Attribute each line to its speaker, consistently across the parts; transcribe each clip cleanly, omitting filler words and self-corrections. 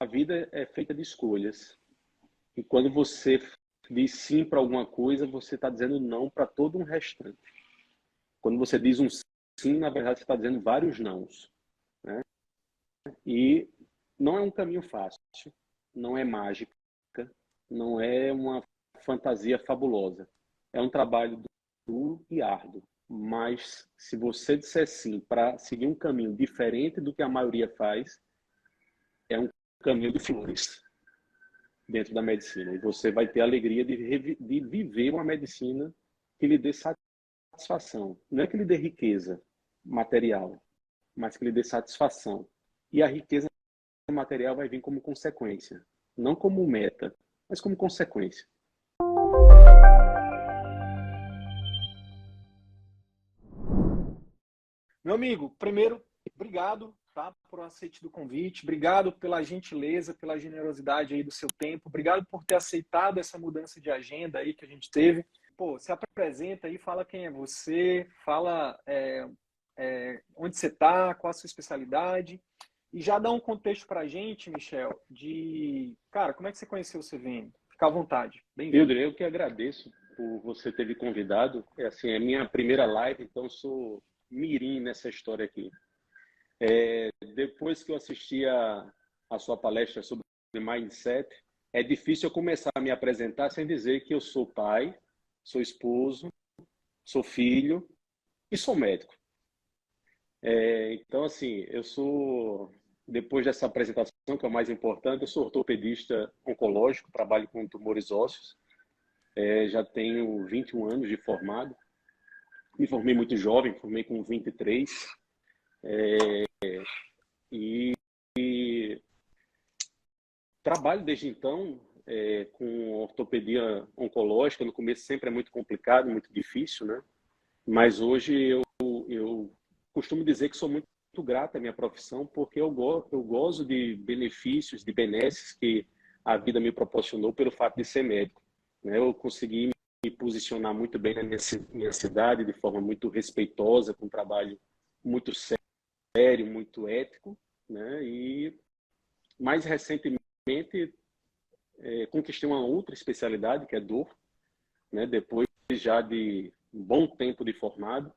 Speaker 1: a vida é feita de escolhas. E quando você diz sim para alguma coisa, você está dizendo não para todo um restante. Quando você diz um sim, na verdade, você está dizendo vários nãos, né? E não é um caminho fácil, não é mágica, não é uma fantasia fabulosa. É um trabalho duro e árduo. Mas se você disser sim para seguir um caminho diferente do que a maioria faz, é um caminho de flores dentro da medicina. E você vai ter a alegria de viver uma medicina que lhe dê satisfação. Não é que lhe dê riqueza material, mas que lhe dê satisfação. E a riqueza material vai vir como consequência. Não como meta, mas como consequência.
Speaker 2: Meu amigo, primeiro, obrigado, tá, por aceite do convite, obrigado pela gentileza, pela generosidade aí do seu tempo, obrigado por ter aceitado essa mudança de agenda aí que a gente teve. Pô, se apresenta aí, fala quem é você, fala onde você está, qual a sua especialidade, e já dá um contexto para a gente, Michel, de, cara, como é que você conheceu o CVM? Fica à vontade, bem-vindo.
Speaker 1: Eu que agradeço por você ter me convidado. É assim, é a minha primeira live, então eu sou mirim nessa história aqui. Depois que eu assisti a sua palestra sobre mindset, é difícil eu começar a me apresentar sem dizer que eu sou pai, sou esposo, sou filho e sou médico. Então, assim, depois dessa apresentação, que é o mais importante, eu sou ortopedista oncológico, trabalho com tumores ósseos, já tenho 21 anos de formado, me formei muito jovem, formei com 23, e trabalho desde então com ortopedia oncológica. No começo sempre é muito complicado, muito difícil, né? Mas hoje eu costumo dizer que sou muito grato à minha profissão, porque eu gozo de benefícios, de benesses que a vida me proporcionou pelo fato de ser médico, né? Eu consegui me posicionar muito bem na minha cidade, de forma muito respeitosa, com um trabalho muito sério, muito ético, né? E mais recentemente conquistei uma outra especialidade, que é dor, né? Depois já de um bom tempo de formado,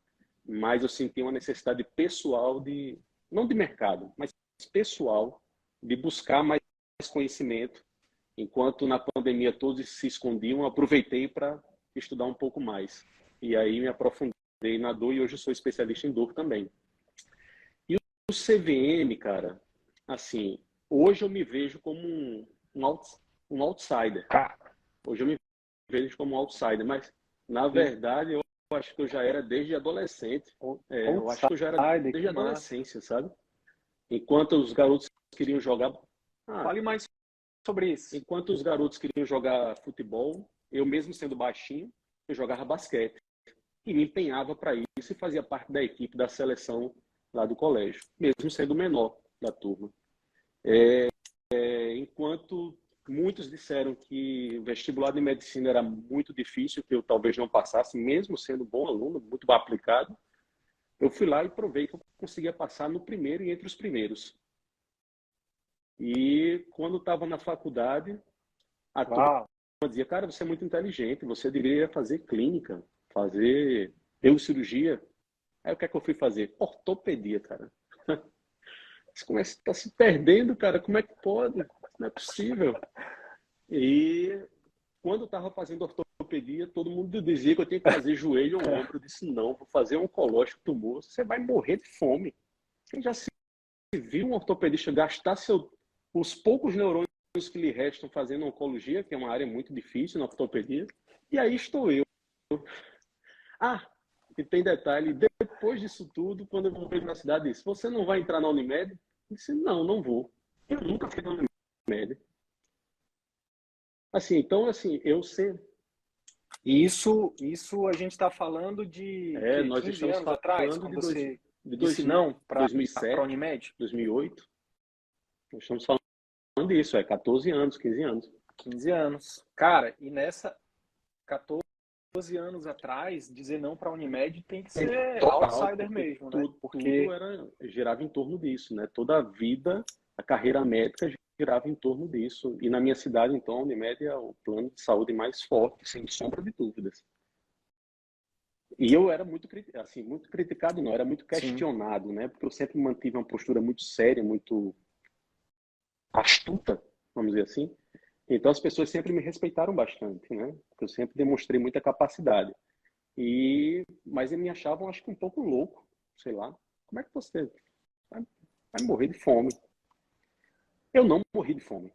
Speaker 1: mas eu senti uma necessidade pessoal não de mercado, mas pessoal, de buscar mais conhecimento. Enquanto na pandemia todos se escondiam, eu aproveitei para estudar um pouco mais. E aí me aprofundei na dor e hoje eu sou especialista em dor também. E o CVM, cara, assim, hoje eu me vejo como um outsider. Hoje eu me vejo como um outsider, mas na verdade eu acho que eu já era desde adolescente. Eu acho que eu já era desde a adolescência, sabe? Enquanto os garotos queriam jogar.
Speaker 2: Fale mais sobre isso.
Speaker 1: Enquanto os garotos queriam jogar futebol, eu mesmo sendo baixinho, eu jogava basquete. E me empenhava para isso e fazia parte da equipe da seleção lá do colégio, mesmo sendo o menor da turma. Enquanto muitos disseram que o vestibular de medicina era muito difícil, que eu talvez não passasse, mesmo sendo bom aluno, muito bem aplicado, eu fui lá e provei que eu conseguia passar no primeiro e entre os primeiros. E quando estava na faculdade, a turma dizia, cara, você é muito inteligente, você deveria fazer clínica, fazer cirurgia. Aí o que é que eu fui fazer? Ortopedia, cara. Você começa a se perdendo, cara, como é que pode? Não é possível. E quando eu estava fazendo ortopedia, todo mundo dizia que eu tinha que fazer joelho ou ombro. Eu disse, não, vou fazer oncológico, tumor. Você vai morrer de fome. Quem já se viu um ortopedista gastar os poucos neurônios que lhe restam fazendo oncologia, que é uma área muito difícil na ortopedia, e aí estou eu. E tem detalhe, depois disso tudo, quando eu voltei para a cidade, disse, você não vai entrar na Unimed? Eu disse, não vou. Eu nunca fui na Unimed. Assim, então, assim, eu sei.
Speaker 2: Isso a gente está falando de
Speaker 1: Nós
Speaker 2: 15
Speaker 1: estamos
Speaker 2: anos atrás,
Speaker 1: falando
Speaker 2: quando você
Speaker 1: de
Speaker 2: disse não para
Speaker 1: 2007,
Speaker 2: a Unimed?
Speaker 1: 2008. Nós estamos falando disso, 14 anos, 15 anos.
Speaker 2: 15 anos. Cara, e nessa 14 anos atrás, dizer não para a Unimed tem que ser outsider mesmo, né?
Speaker 1: Tudo girava em torno disso, né? Toda a vida, a carreira médica girava em torno disso. E na minha cidade, então, a Unimed é o plano de saúde mais forte, sem sombra de dúvidas. E eu era muito, assim, muito criticado, não, era muito
Speaker 2: Sim.
Speaker 1: questionado, né? Porque eu sempre mantive uma postura muito séria, muito astuta, vamos dizer assim. Então as pessoas sempre me respeitaram bastante, né? Porque eu sempre demonstrei muita capacidade. Mas eles me achavam, acho que um pouco louco, sei lá. Como é que você vai, vai morrer de fome? Eu não morri de fome,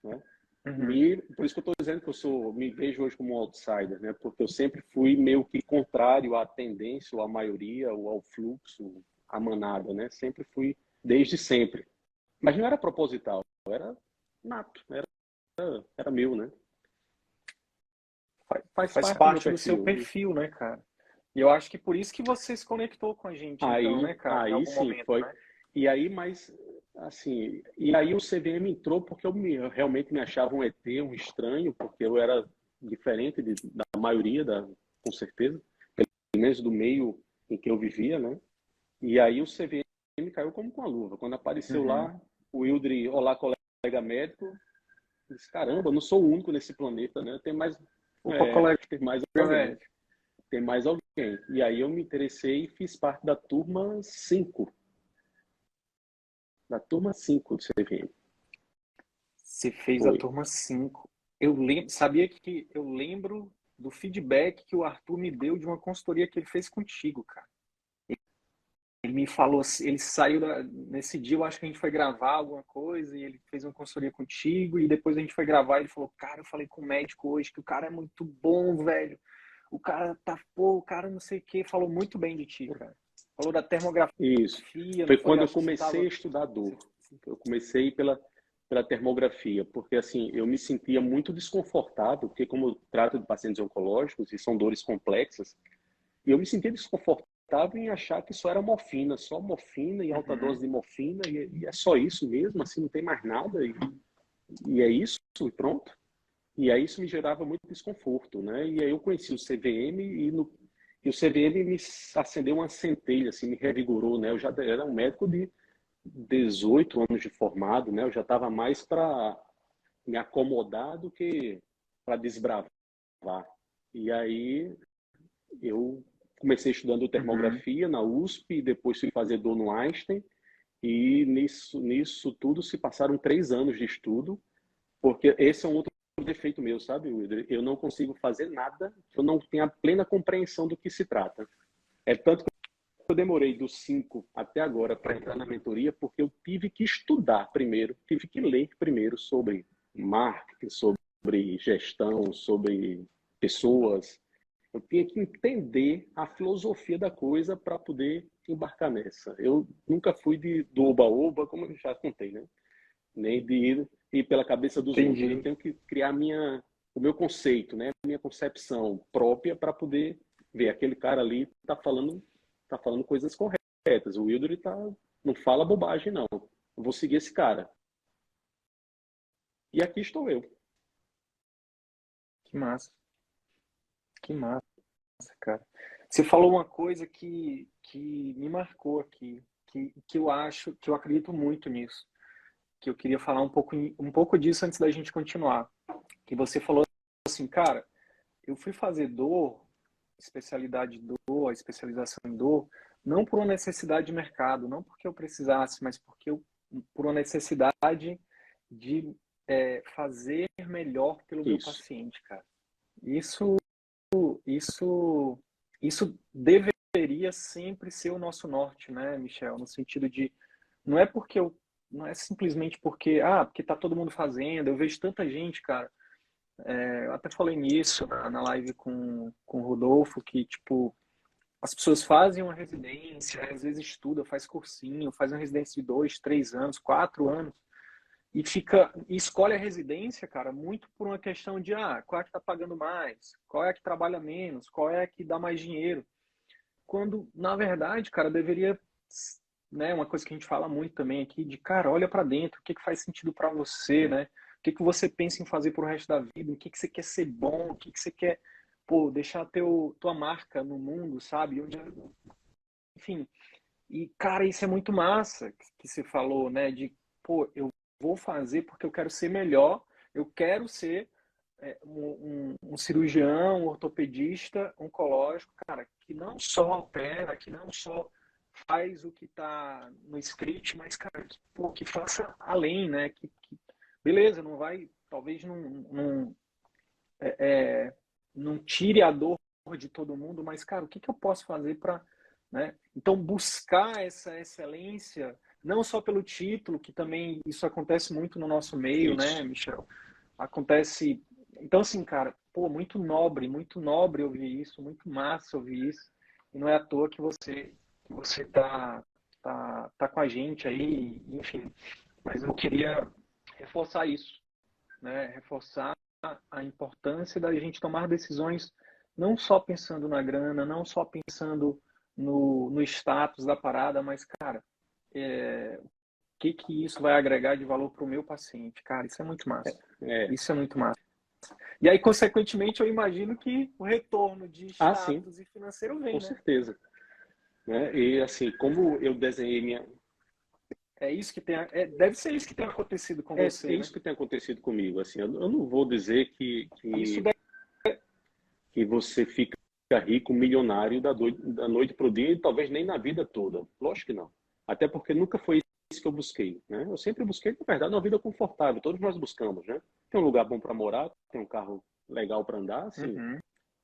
Speaker 1: né?
Speaker 2: Uhum.
Speaker 1: Por isso que eu estou dizendo que me vejo hoje como um outsider, né? Porque eu sempre fui meio que contrário à tendência, ou à maioria, ou ao fluxo, à manada, né? Sempre fui, desde sempre. Mas não era proposital, era nato, era meu, né? Faz
Speaker 2: Faz
Speaker 1: parte do meu
Speaker 2: parte do seu
Speaker 1: perfil.
Speaker 2: perfil, né, cara? E eu acho que por isso que você se conectou com a gente, então, né, cara, em
Speaker 1: Aí
Speaker 2: algum
Speaker 1: sim,
Speaker 2: momento,
Speaker 1: foi.
Speaker 2: né?
Speaker 1: E aí, mas, assim, e aí o CVM entrou porque eu realmente me achava um ET, um estranho, porque eu era diferente da maioria, com certeza, pelo menos do meio em que eu vivia, né? E aí o CVM caiu como com a luva. Quando apareceu
Speaker 2: Uhum.
Speaker 1: lá, o Wildre, olá, colega médico, eu disse, caramba, eu não sou o único nesse planeta, né?
Speaker 2: Opa, colega
Speaker 1: Tem mais alguém.
Speaker 2: médico.
Speaker 1: Tem mais alguém. E aí eu me interessei e fiz parte da turma 5, do CVM.
Speaker 2: Você fez a
Speaker 1: Foi.
Speaker 2: turma 5. Eu lembro, sabia que eu lembro do feedback que o Arthur me deu de uma consultoria que ele fez contigo, cara. Ele me falou, ele saiu nesse dia, eu acho que a gente foi gravar alguma coisa e ele fez uma consultoria contigo e depois a gente foi gravar e ele falou, cara, eu falei com o médico hoje que o cara é muito bom, velho. O cara tá, pô, o cara não sei o que, falou muito bem de ti, cara. Falou da termografia,
Speaker 1: Isso.
Speaker 2: não
Speaker 1: Foi
Speaker 2: foi?
Speaker 1: quando eu
Speaker 2: Acho que você
Speaker 1: comecei
Speaker 2: tava.
Speaker 1: a estudar dor. Eu comecei pela termografia, porque assim, eu me sentia muito desconfortável, porque como eu trato de pacientes oncológicos e são dores complexas, e eu me sentia desconfortável em achar que só era morfina, só morfina e alta dose
Speaker 2: Uhum,
Speaker 1: de morfina, e é só isso mesmo, assim, não tem mais nada, e é isso, e pronto. E aí isso me gerava muito desconforto, né? E aí eu conheci o CVM e o CVM me acendeu uma centelha, assim, me revigorou, né? Eu já era um médico de 18 anos de formado, né? Eu já estava mais para me acomodar do que para desbravar. E aí eu comecei estudando
Speaker 2: uhum.
Speaker 1: termografia na USP, depois fui fazer dor no Einstein, e nisso tudo se passaram 3 anos de estudo, porque esse é um outro defeito meu, sabe, Wilder? Eu não consigo fazer nada que eu não tenha plena compreensão do que se trata. É tanto que eu demorei dos 5 até agora para entrar na mentoria, porque eu tive que estudar primeiro, tive que ler primeiro sobre marketing, sobre gestão, sobre pessoas. Eu tinha que entender a filosofia da coisa para poder embarcar nessa. Eu nunca fui do oba-oba, como eu já contei, né? Nem de ir pela cabeça dos outros. Eu
Speaker 2: Entendi.
Speaker 1: tenho que criar o meu conceito, né? Minha concepção própria para poder ver aquele cara ali tá falando coisas corretas. O Wilder não fala bobagem não. Eu vou seguir esse cara. E aqui estou eu.
Speaker 2: Que massa, que massa, cara. Você falou uma coisa que me marcou aqui, que eu acho, que eu acredito muito nisso, que eu queria falar um pouco disso antes da gente continuar. Que você falou assim, cara, eu fui fazer dor, especialidade de dor, a especialização em dor, não por uma necessidade de mercado, não porque eu precisasse, mas por uma necessidade de fazer melhor pelo meu
Speaker 1: Isso.
Speaker 2: paciente, cara. Isso, isso, isso deveria sempre ser o nosso norte, né, Michel? No sentido de, não é porque eu, não é simplesmente porque tá todo mundo fazendo. Eu vejo tanta gente, cara. Eu até falei nisso na live com o Rodolfo, que, tipo, as pessoas fazem uma residência, às vezes estuda, faz cursinho, faz uma residência de 2, 3 anos, 4 anos, e escolhe a residência, cara, muito por uma questão de qual é que tá pagando mais, qual é a que trabalha menos, qual é a que dá mais dinheiro. Quando, na verdade, cara, deveria, né, uma coisa que a gente fala muito também aqui, de, cara, olha para dentro, o que que faz sentido para você, né? O que que você pensa em fazer pro resto da vida, o que que você quer ser bom, o que que você quer, pô, deixar tua marca no mundo, sabe? Enfim, e, cara, isso é muito massa que você falou, né? De, pô, eu vou fazer porque eu quero ser melhor, eu quero ser um cirurgião, um ortopedista, oncológico, cara, que não só opera, que não só faz o que está no script, mas, cara, que faça além, né? Beleza, não vai, talvez não tire a dor de todo mundo, mas, cara, o que eu posso fazer para, né? Então, buscar essa excelência, não só pelo título, que também isso acontece muito no nosso meio, né, Michel? Acontece. Então, assim, cara, pô, muito nobre ouvir isso, muito massa ouvir isso. E não é à toa que você tá com a gente aí, enfim. Mas eu queria reforçar isso, né? Reforçar a importância da gente tomar decisões não só pensando na grana, não só pensando no status da parada, mas, cara, o que isso vai agregar de valor para o meu paciente? Cara, isso é muito massa. Isso é muito massa. E aí, consequentemente, eu imagino que o retorno de status e financeiro vem,
Speaker 1: com certeza. Né? E assim, como eu desenhei minha...
Speaker 2: É isso que tem... deve ser isso que tem acontecido com você,
Speaker 1: É isso que tem acontecido comigo. Assim, eu não vou dizer que você fica rico, milionário da noite para o dia e talvez nem na vida toda. Lógico que não. Até porque nunca foi isso que eu busquei. Né? Eu sempre busquei, na verdade, uma vida confortável. Todos nós buscamos, né? Ter um lugar bom para morar, ter um carro legal para andar, assim,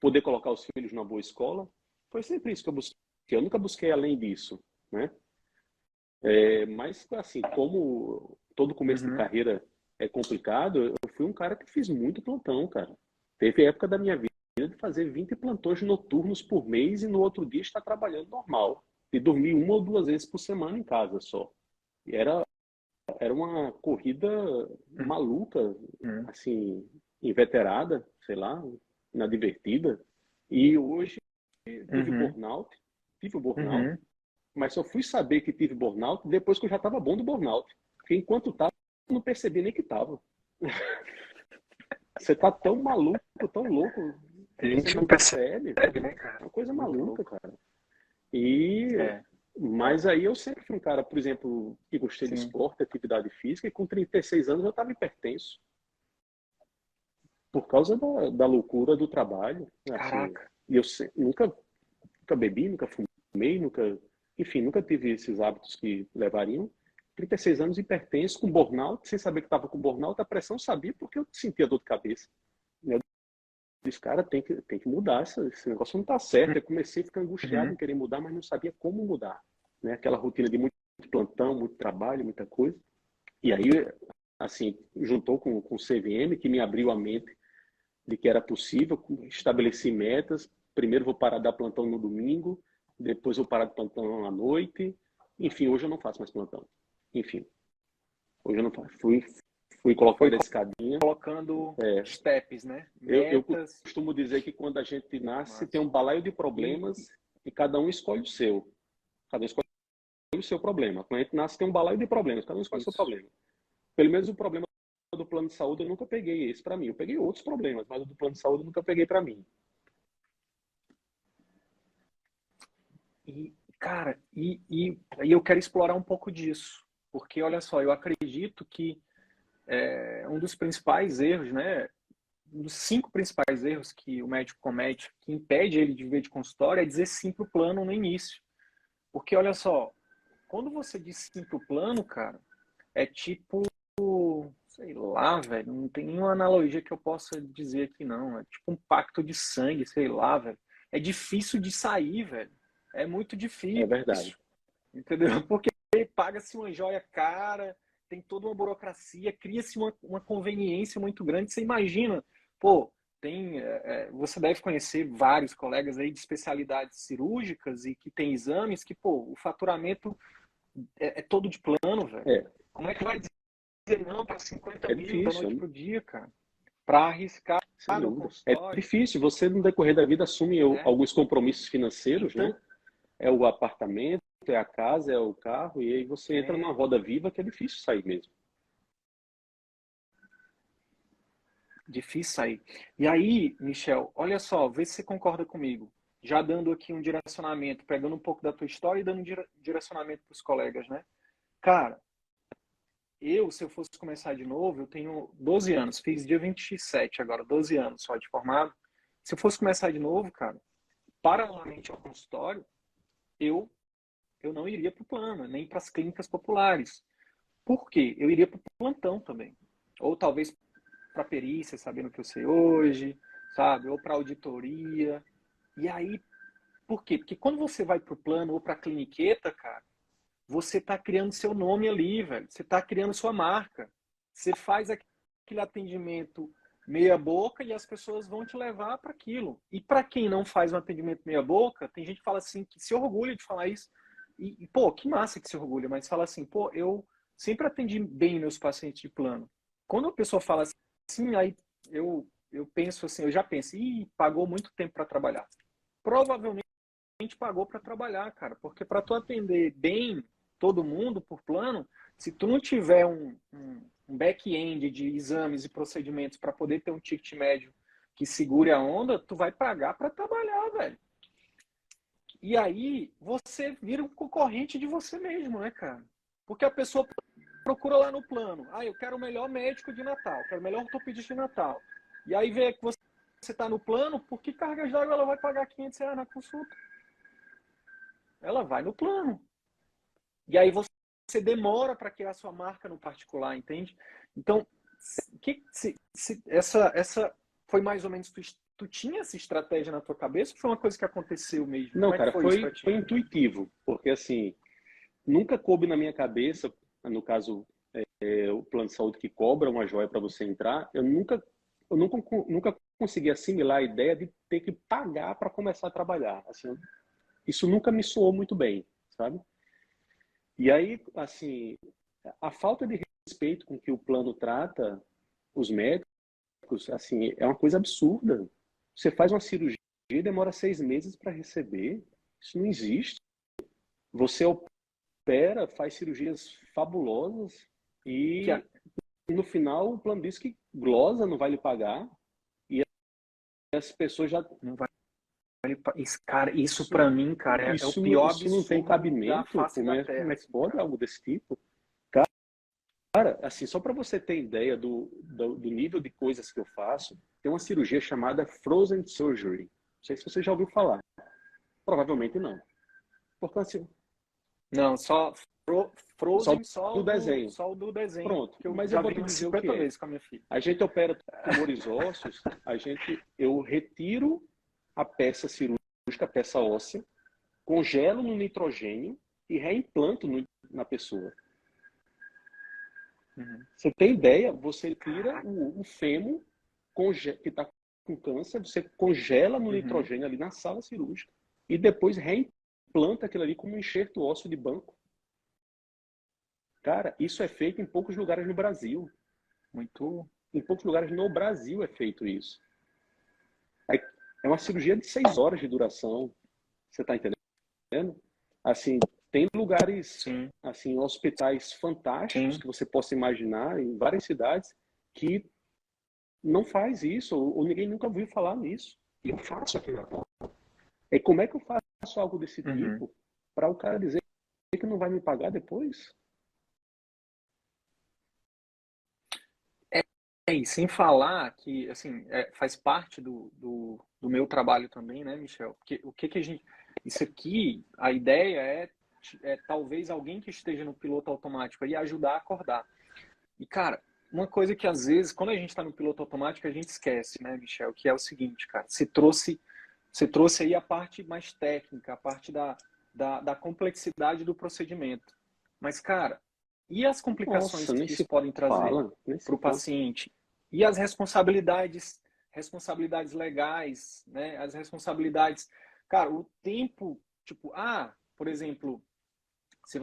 Speaker 1: poder colocar os filhos numa boa escola. Foi sempre isso que eu busquei. Eu nunca busquei além disso, né? Mas, assim, como todo começo de carreira é complicado, eu fui um cara que fiz muito plantão, cara. Teve época da minha vida de fazer 20 plantões noturnos por mês e no outro dia estar trabalhando normal. E dormir 1 ou 2 vezes por semana em casa só. E era uma corrida maluca, assim, inveterada, sei lá, inadvertida. E hoje tive o burnout, mas só fui saber que tive burnout depois que eu já estava bom do burnout. Porque enquanto estava, eu não percebi nem que estava. Você tá tão maluco, tão louco.
Speaker 2: A gente não percebe,
Speaker 1: né, cara? É uma coisa maluca, cara. Mas aí eu sempre fui um cara, por exemplo, que gostei de esporte, atividade física, e com 36 anos eu estava hipertenso. Por causa da loucura do trabalho. Assim, e eu nunca bebi, nunca fumei, enfim, nunca tive esses hábitos que levariam. 36 anos hipertenso, com burnout, sem saber que estava com burnout, a pressão sabia porque eu sentia dor de cabeça. Eu disse, cara, tem que mudar, esse negócio não está certo. Eu comecei a ficar angustiado em querer mudar, mas não sabia como mudar. Né? Aquela rotina de muito plantão, muito trabalho, muita coisa. E aí, assim, juntou com o CVM, que me abriu a mente de que era possível, estabeleci metas. Primeiro vou parar de dar plantão no domingo, depois vou parar de plantão à noite. Enfim, hoje eu não faço mais plantão. Enfim, hoje eu não faço. Fui colocando a escadinha.
Speaker 2: Colocando steps, né?
Speaker 1: Eu costumo dizer que quando a gente nasce, tem um balaio de problemas e cada um escolhe o seu. Cada um escolhe o seu problema. Quando a gente nasce, tem um balaio de problemas, cada um escolhe o seu problema. Pelo menos o problema do plano de saúde eu nunca peguei esse para mim. Eu peguei outros problemas, mas o do plano de saúde eu nunca peguei para mim.
Speaker 2: E, cara, e eu quero explorar um pouco disso, porque olha só, eu acredito que um dos principais erros, né, um dos 5 principais erros que o médico comete, que impede ele de viver de consultório, é dizer sim pro plano no início. Porque olha só, quando você diz sim pro plano, cara, é tipo, sei lá, velho, não tem nenhuma analogia que eu possa dizer aqui não, é tipo um pacto de sangue, sei lá, velho. É difícil de sair, velho. É muito difícil.
Speaker 1: É verdade.
Speaker 2: Entendeu? Porque paga-se uma joia cara, tem toda uma burocracia, cria-se uma conveniência muito grande. Você imagina, pô, você deve conhecer vários colegas aí de especialidades cirúrgicas e que tem exames que, pô, o faturamento é todo de plano, velho. Como é que vai dizer não para 50 mil da noite pro dia, cara? Para arriscar no consultório.
Speaker 1: É difícil. Você, no decorrer da vida, assume alguns compromissos financeiros, então, né? É o apartamento, é a casa, é o carro, e aí você entra numa roda viva que é difícil sair mesmo.
Speaker 2: Difícil sair. E aí, Michel, olha só, vê se você concorda comigo. Já dando aqui um direcionamento, pegando um pouco da tua história e dando um direcionamento para os colegas, né? Cara, se eu fosse começar de novo, eu tenho 12 anos, fiz dia 27 agora, 12 anos só de formado. Se eu fosse começar de novo, cara, paralelamente ao consultório, eu, eu não iria para o plano, nem para as clínicas populares. Por quê? Eu iria para o plantão também. Ou talvez para perícia, sabendo o que eu sei hoje, sabe? Ou para auditoria. E aí, por quê? Porque quando você vai para o plano ou para a cliniqueta, cara, você está criando seu nome ali, velho. Você está criando sua marca. Você faz aquele atendimento meia boca e as pessoas vão te levar para aquilo. E para quem não faz um atendimento meia boca, tem gente que fala assim, que se orgulha de falar isso. Pô, que massa que se orgulha, mas fala assim, pô, eu sempre atendi bem meus pacientes de plano. Quando a pessoa fala assim, aí eu penso assim, eu já penso, pagou muito tempo para trabalhar. Provavelmente pagou para trabalhar, cara, porque para tu atender bem todo mundo por plano, se tu não tiver um back-end de exames e procedimentos para poder ter um ticket médio que segure a onda, tu vai pagar para trabalhar, velho. E aí você vira um concorrente de você mesmo, né, cara? Porque a pessoa procura lá no plano, eu quero o melhor médico de Natal, quero o melhor ortopedista de Natal. E aí vê que você está no plano, por que cargas d'água ela vai pagar R$ 500 na consulta? Ela vai no plano. E aí você demora para criar sua marca no particular, entende? Então, essa foi mais ou menos, tu tinha essa estratégia na tua cabeça ou foi uma coisa que aconteceu mesmo?
Speaker 1: Não,
Speaker 2: Como é que
Speaker 1: cara,
Speaker 2: foi isso para ti?
Speaker 1: foi intuitivo, porque assim, nunca coube na minha cabeça, no caso, o plano de saúde que cobra uma joia para você entrar, eu nunca consegui assimilar a ideia de ter que pagar para começar a trabalhar. Assim, isso nunca me soou muito bem, sabe? E aí, assim, a falta de respeito com que o plano trata os médicos, assim, é uma coisa absurda. Você faz uma cirurgia e demora 6 meses para receber. Isso não existe. Você opera, faz cirurgias fabulosas
Speaker 2: Que
Speaker 1: e no final o plano diz que glosa não vai lhe pagar e as pessoas já
Speaker 2: não vai, cara, isso para mim, cara, é o
Speaker 1: isso,
Speaker 2: pior
Speaker 1: isso não tem
Speaker 2: absurdo da
Speaker 1: cabimento.
Speaker 2: face da
Speaker 1: Como
Speaker 2: terra,
Speaker 1: é que
Speaker 2: assim,
Speaker 1: pode
Speaker 2: cara.
Speaker 1: algo desse tipo? Cara, assim, só para você ter ideia do nível de coisas que eu faço, tem uma cirurgia chamada Frozen Surgery. Não sei se você já ouviu falar. Provavelmente não. Porque assim,
Speaker 2: Não, só
Speaker 1: só
Speaker 2: Frozen,
Speaker 1: do desenho.
Speaker 2: só o do desenho,
Speaker 1: Pronto.
Speaker 2: que eu
Speaker 1: Mas eu
Speaker 2: já
Speaker 1: vou
Speaker 2: vi
Speaker 1: te
Speaker 2: umas
Speaker 1: dizer o que
Speaker 2: 50
Speaker 1: é.
Speaker 2: vezes com a minha filha.
Speaker 1: A gente opera tumores ósseos, eu retiro a peça cirúrgica, a peça óssea, congelo no nitrogênio e reimplanto na pessoa.
Speaker 2: Uhum.
Speaker 1: Você tem ideia? Você tira
Speaker 2: Caraca.
Speaker 1: o fêmur que está com câncer, você congela no
Speaker 2: Uhum.
Speaker 1: nitrogênio ali na sala cirúrgica e depois reimplanta aquilo ali como um enxerto ósseo de banco. Cara, isso é feito em poucos lugares no Brasil.
Speaker 2: Muito.
Speaker 1: Em poucos lugares no Brasil é feito isso. É uma cirurgia de 6 horas de duração. Você está entendendo? Assim, tem lugares,
Speaker 2: Sim,
Speaker 1: assim, hospitais fantásticos
Speaker 2: sim.
Speaker 1: que você possa imaginar em várias cidades que não faz isso, ou ninguém nunca ouviu falar nisso. E eu faço aquilo agora. E como é que eu faço algo desse
Speaker 2: Uhum.
Speaker 1: tipo para o cara dizer que não vai me pagar depois?
Speaker 2: E sem falar que, assim, faz parte do meu trabalho também, né, Michel? Porque o que que a gente. Isso aqui, a ideia é talvez alguém que esteja no piloto automático aí ajudar a acordar. E, cara, uma coisa que às vezes, quando a gente está no piloto automático, a gente esquece, né, Michel? Que é o seguinte, cara, você trouxe aí a parte mais técnica, a parte da complexidade do procedimento. Mas, cara, e as complicações
Speaker 1: Nossa, nem
Speaker 2: que isso
Speaker 1: se
Speaker 2: podem trazer
Speaker 1: fala, nem
Speaker 2: para
Speaker 1: se
Speaker 2: o
Speaker 1: fala.
Speaker 2: paciente? E as responsabilidades legais, né? As responsabilidades. Cara, o tempo, tipo, por exemplo, você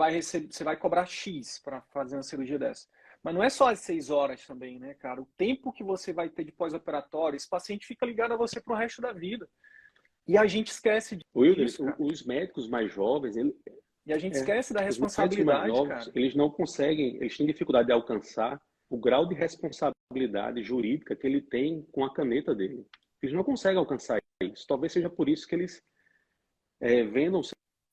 Speaker 2: vai cobrar X para fazer uma cirurgia dessa. Mas não é só as 6 horas também, né, cara? O tempo que você vai ter de pós-operatório, esse paciente fica ligado a você pro resto da vida. E a gente esquece
Speaker 1: Wilder,
Speaker 2: disso, cara.
Speaker 1: os médicos mais jovens,
Speaker 2: E a gente
Speaker 1: é,
Speaker 2: esquece da
Speaker 1: os médicos mais
Speaker 2: responsabilidade,
Speaker 1: novos,
Speaker 2: cara.
Speaker 1: eles não conseguem, eles têm dificuldade de alcançar o grau de responsabilidade jurídica que ele tem com a caneta dele. Eles não conseguem alcançar isso. Talvez seja por isso que eles vendam o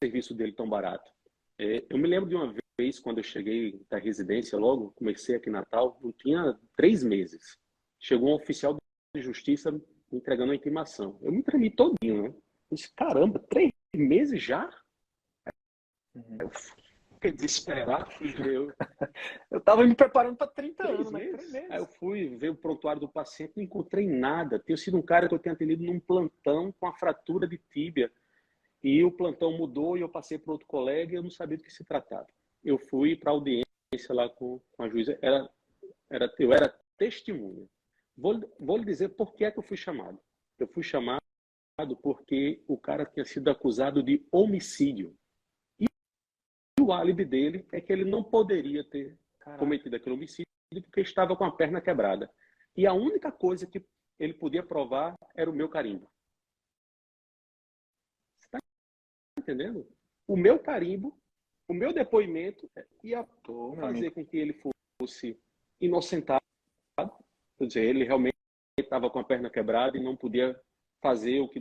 Speaker 1: serviço dele tão barato. Eu me lembro de uma fez quando eu cheguei da residência logo, comecei aqui em Natal, não tinha 3 meses. Chegou um oficial de justiça me entregando a intimação. Eu me tremi todinho, né? Eu disse, caramba, 3 meses já? Eu fiquei desesperado, fui ver.
Speaker 2: Eu tava me preparando para 30
Speaker 1: 3
Speaker 2: anos, né?
Speaker 1: meses?
Speaker 2: 3 meses.
Speaker 1: Aí eu fui ver o prontuário do paciente, não encontrei nada. Tinha sido um cara que eu tinha atendido num plantão com a fratura de tíbia. E o plantão mudou e eu passei para outro colega e eu não sabia do que se tratava. Eu fui para a audiência lá com a juíza, eu era testemunha. Vou lhe dizer por que é que eu fui chamado. Eu fui chamado porque o cara tinha sido acusado de homicídio. E o álibi dele é que ele não poderia ter cometido aquele homicídio porque estava com a perna quebrada. E a única coisa que ele podia provar era o meu carimbo. Entendendo? O meu carimbo, o meu depoimento ia fazer com que ele fosse inocentado. Quer dizer, ele realmente estava com a perna quebrada e não podia fazer o que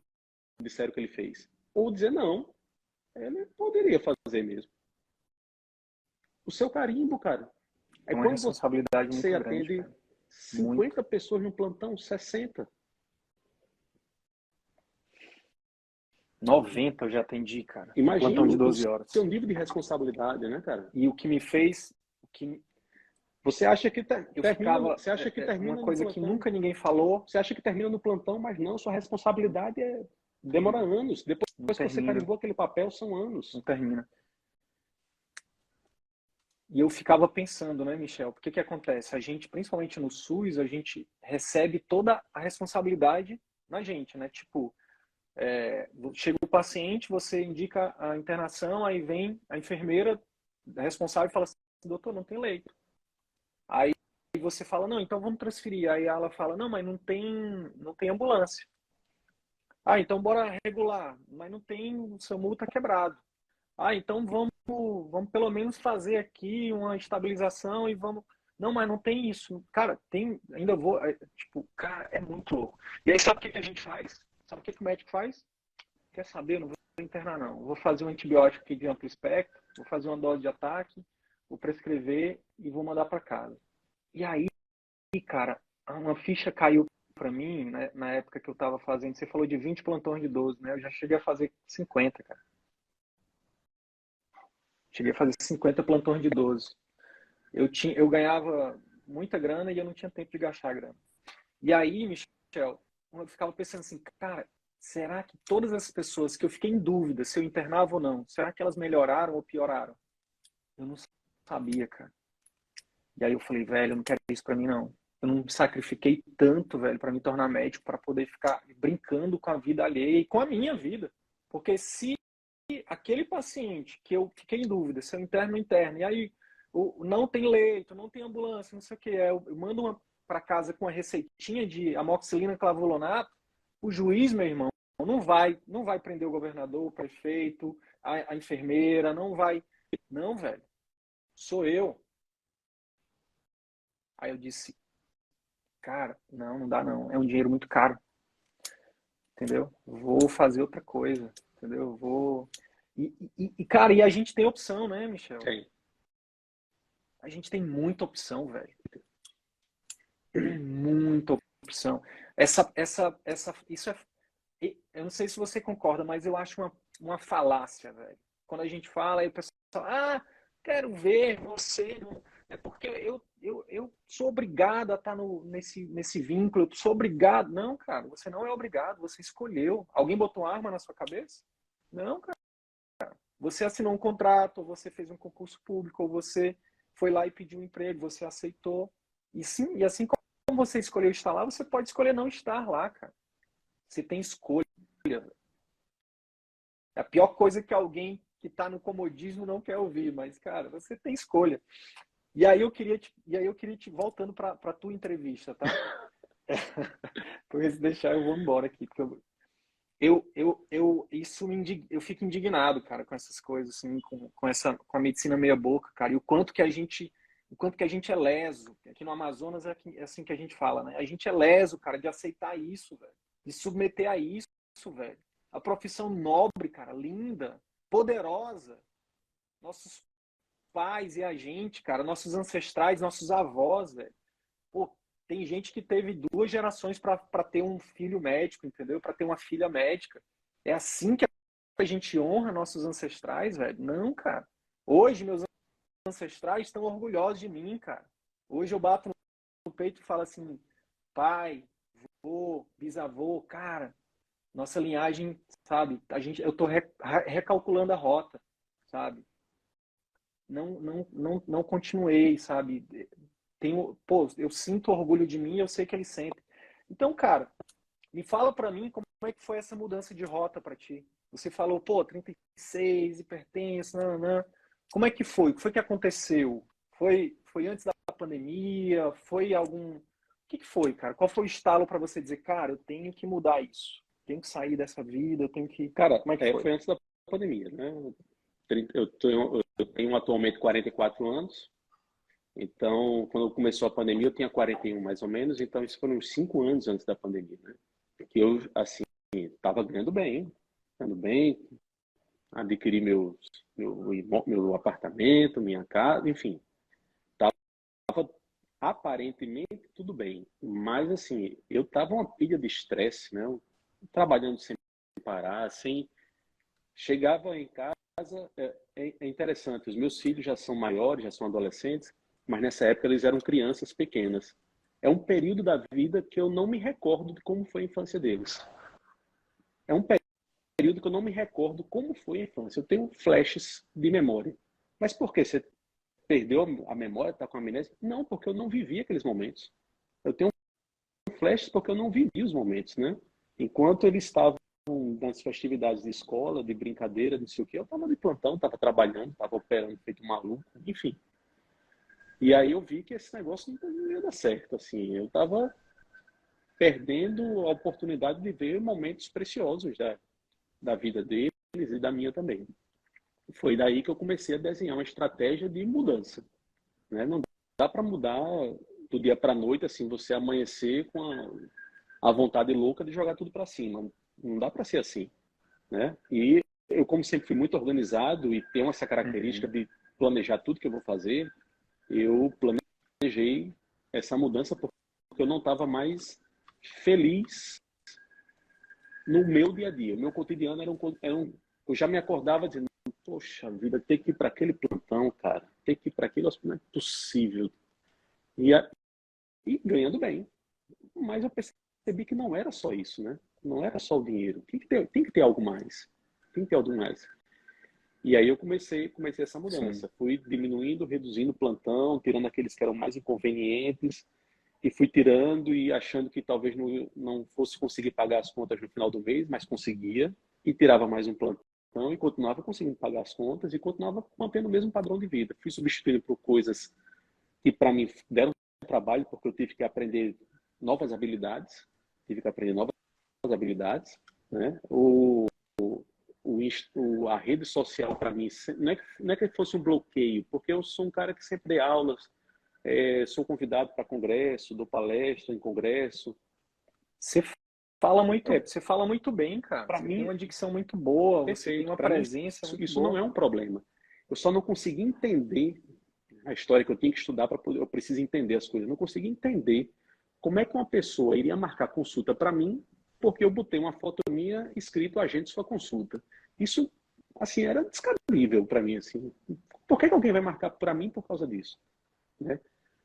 Speaker 1: disseram que ele fez. Ou dizer, não, ele poderia fazer mesmo. O seu carimbo, cara. É
Speaker 2: uma
Speaker 1: quando
Speaker 2: responsabilidade
Speaker 1: você
Speaker 2: muito
Speaker 1: atende
Speaker 2: grande,
Speaker 1: 50 pessoas no plantão, 60.
Speaker 2: 90 eu já atendi, cara.
Speaker 1: Imagina
Speaker 2: Plantão de 12
Speaker 1: o
Speaker 2: horas.
Speaker 1: seu nível de responsabilidade, né, cara?
Speaker 2: E o que me fez...
Speaker 1: Você acha que
Speaker 2: você
Speaker 1: acha que termina
Speaker 2: uma
Speaker 1: no
Speaker 2: coisa que
Speaker 1: plantão?
Speaker 2: nunca ninguém falou.
Speaker 1: Você acha que termina no plantão, mas não, sua responsabilidade demora anos. Depois que você carimbou aquele papel, são anos.
Speaker 2: Não termina. E eu ficava pensando, né, Michel, porque que acontece? A gente, principalmente no SUS, a gente recebe toda a responsabilidade na gente, né? Tipo, chega o paciente, você indica a internação, aí vem a enfermeira responsável e fala assim, doutor, não tem leito. Aí você fala, não, então vamos transferir. Aí ela fala, não, mas não tem ambulância. Ah, então bora regular, mas não tem, o SAMU tá quebrado. Ah, então vamos pelo menos fazer aqui uma estabilização e vamos... Não, mas não tem isso. Cara, ainda vou... Tipo, cara, é muito louco. E aí sabe o que a gente faz? Sabe o que o médico faz? Quer saber? Eu não vou internar, não. Vou fazer um antibiótico aqui de amplo espectro, vou fazer uma dose de ataque, vou prescrever e vou mandar para casa. E aí, cara, uma ficha caiu para mim, né, na época que eu tava fazendo. Você falou de 20 plantões de 12, né? Eu já cheguei a fazer 50, cara. Cheguei a fazer 50 plantões de 12. Eu ganhava muita grana e eu não tinha tempo de gastar a grana. E aí, Michel, eu ficava pensando assim, cara, será que todas as pessoas que eu fiquei em dúvida se eu internava ou não, será que elas melhoraram ou pioraram? Eu não sabia, cara. E aí eu falei, velho, eu não quero isso pra mim, não. Eu não me sacrifiquei tanto, velho, para me tornar médico, para poder ficar brincando com a vida alheia e com a minha vida. Porque se aquele paciente que eu fiquei em dúvida, se eu interno, e aí não tem leito, não tem ambulância, não sei o que, eu mando para casa com a receitinha de amoxicilina clavulato, o juiz, meu irmão, não vai prender o governador, o prefeito, a enfermeira, não vai. Não, velho, sou eu. Aí eu disse, cara, não dá não, é um dinheiro muito caro, entendeu? Vou fazer outra coisa, entendeu? Vou... cara, e a gente tem opção, né, Michel?
Speaker 1: Tem.
Speaker 2: A gente tem muita opção, velho. Tem muita opção. Isso eu não sei se você concorda, mas eu acho uma falácia, velho. Quando a gente fala, aí o pessoal, quero ver você. É porque eu sou obrigado a estar nesse vínculo, eu sou obrigado. Não, cara, você não é obrigado, você escolheu. Alguém botou uma arma na sua cabeça? Não, cara. Você assinou um contrato, ou você fez um concurso público, ou você foi lá e pediu um emprego, você aceitou. E assim como você escolheu estar lá, você pode escolher não estar lá, cara. Você tem escolha. É a pior coisa que alguém que está no comodismo não quer ouvir, mas, cara, você tem escolha. E aí eu queria te voltando para a tua entrevista, tá? Porque se deixar eu vou embora aqui, porque eu fico indignado, cara, com essas coisas, assim, com a medicina meia boca, cara, e o quanto que a gente é leso. Aqui no Amazonas é assim que a gente fala, né? A gente é leso, cara, de aceitar isso, velho, de submeter a isso, velho. A profissão nobre, cara, linda, poderosa. Nossos pais e a gente, cara, nossos ancestrais, nossos avós, velho. Pô, tem gente que teve 2 gerações para ter um filho médico, entendeu? Para ter uma filha médica. É assim que a gente honra nossos ancestrais, velho? Não, cara. Hoje, meus ancestrais estão orgulhosos de mim, cara. Hoje eu bato no peito e falo assim, pai, avô, bisavô, cara, nossa linhagem, sabe? Eu tô recalculando a rota, sabe? Não continuei, sabe? Pô, eu sinto orgulho de mim, eu sei que ele sente. Então, cara, me fala pra mim como é que foi essa mudança de rota pra ti. Você falou, pô, 36, hipertenso, não. Como é que foi? O que foi que aconteceu? Foi antes da pandemia? Foi algum... O que foi, cara? Qual foi o estalo pra você dizer, cara, eu tenho que mudar isso. Tenho que sair dessa vida, eu tenho que...
Speaker 1: Cara,
Speaker 2: Como é que foi?
Speaker 1: foi antes da pandemia, né? Eu tenho atualmente 44 anos. Então, quando começou a pandemia, eu tinha 41 mais ou menos. Então, isso foram uns 5 anos antes da pandemia, né? Que eu, assim, estava ganhando bem, adquiri meu apartamento, minha casa, enfim. Tava aparentemente tudo bem. Mas, assim, eu tava uma pilha de estresse, né? Trabalhando sem parar, sem... Chegava em casa, é interessante, os meus filhos já são maiores, já são adolescentes, mas nessa época eles eram crianças pequenas. É um período da vida que eu não me recordo de como foi a infância deles. É um período que eu não me recordo como foi a infância. Eu tenho flashes de memória. Mas por que? Você perdeu a memória, está com amnésia? Não, porque eu não vivi aqueles momentos. Eu tenho flashes porque eu não vivi os momentos, né? Enquanto eles estavam nas festividades de escola, de brincadeira, não sei o quê, eu estava de plantão, estava trabalhando, estava operando feito um maluco, enfim. E aí eu vi que esse negócio não ia dar certo, assim. Eu estava perdendo a oportunidade de ver momentos preciosos da vida deles e da minha também. Foi daí que eu comecei a desenhar uma estratégia de mudança, né? Não dá para mudar do dia para a noite, assim, você amanhecer com a vontade louca de jogar tudo para cima. Não dá para ser assim, né? E eu, como sempre fui muito organizado e tenho essa característica de planejar tudo que eu vou fazer, eu planejei essa mudança porque eu não estava mais feliz no meu dia a dia. O meu cotidiano eu já me acordava dizendo, poxa vida, ter que ir para aquele plantão, cara, ter que ir para aquele hospital, não é possível. E, e ganhando bem. Mas eu percebi que não era só isso, né? Não era só o dinheiro. Tem que ter algo mais. Tem que ter algo mais. E aí eu comecei essa mudança.
Speaker 2: Sim.
Speaker 1: Fui diminuindo, reduzindo o plantão, tirando aqueles que eram mais inconvenientes, e fui tirando e achando que talvez não fosse conseguir pagar as contas no final do mês, mas conseguia, e tirava mais um plantão e continuava conseguindo pagar as contas e continuava mantendo o mesmo padrão de vida. Fui substituindo por coisas que para mim deram trabalho, porque eu tive que aprender novas habilidades, né? A rede social para mim não é que fosse um bloqueio, porque eu sou um cara que sempre dei aulas, sou convidado para congresso, dou palestra em congresso.
Speaker 2: Você você fala muito bem, cara.
Speaker 1: Para
Speaker 2: Você tem
Speaker 1: mim,
Speaker 2: uma dicção muito boa, você tem
Speaker 1: perfeito.
Speaker 2: uma
Speaker 1: Para mim,
Speaker 2: presença muito
Speaker 1: isso não
Speaker 2: boa.
Speaker 1: é um problema. Eu só não consegui entender a história que eu tinha que estudar para poder. Eu preciso entender as coisas. Eu não consegui entender como é que uma pessoa iria marcar consulta para mim porque eu botei uma foto minha escrito agente sua consulta. Isso, assim, era descabível para mim, assim. Por que alguém vai marcar para mim por causa disso, né?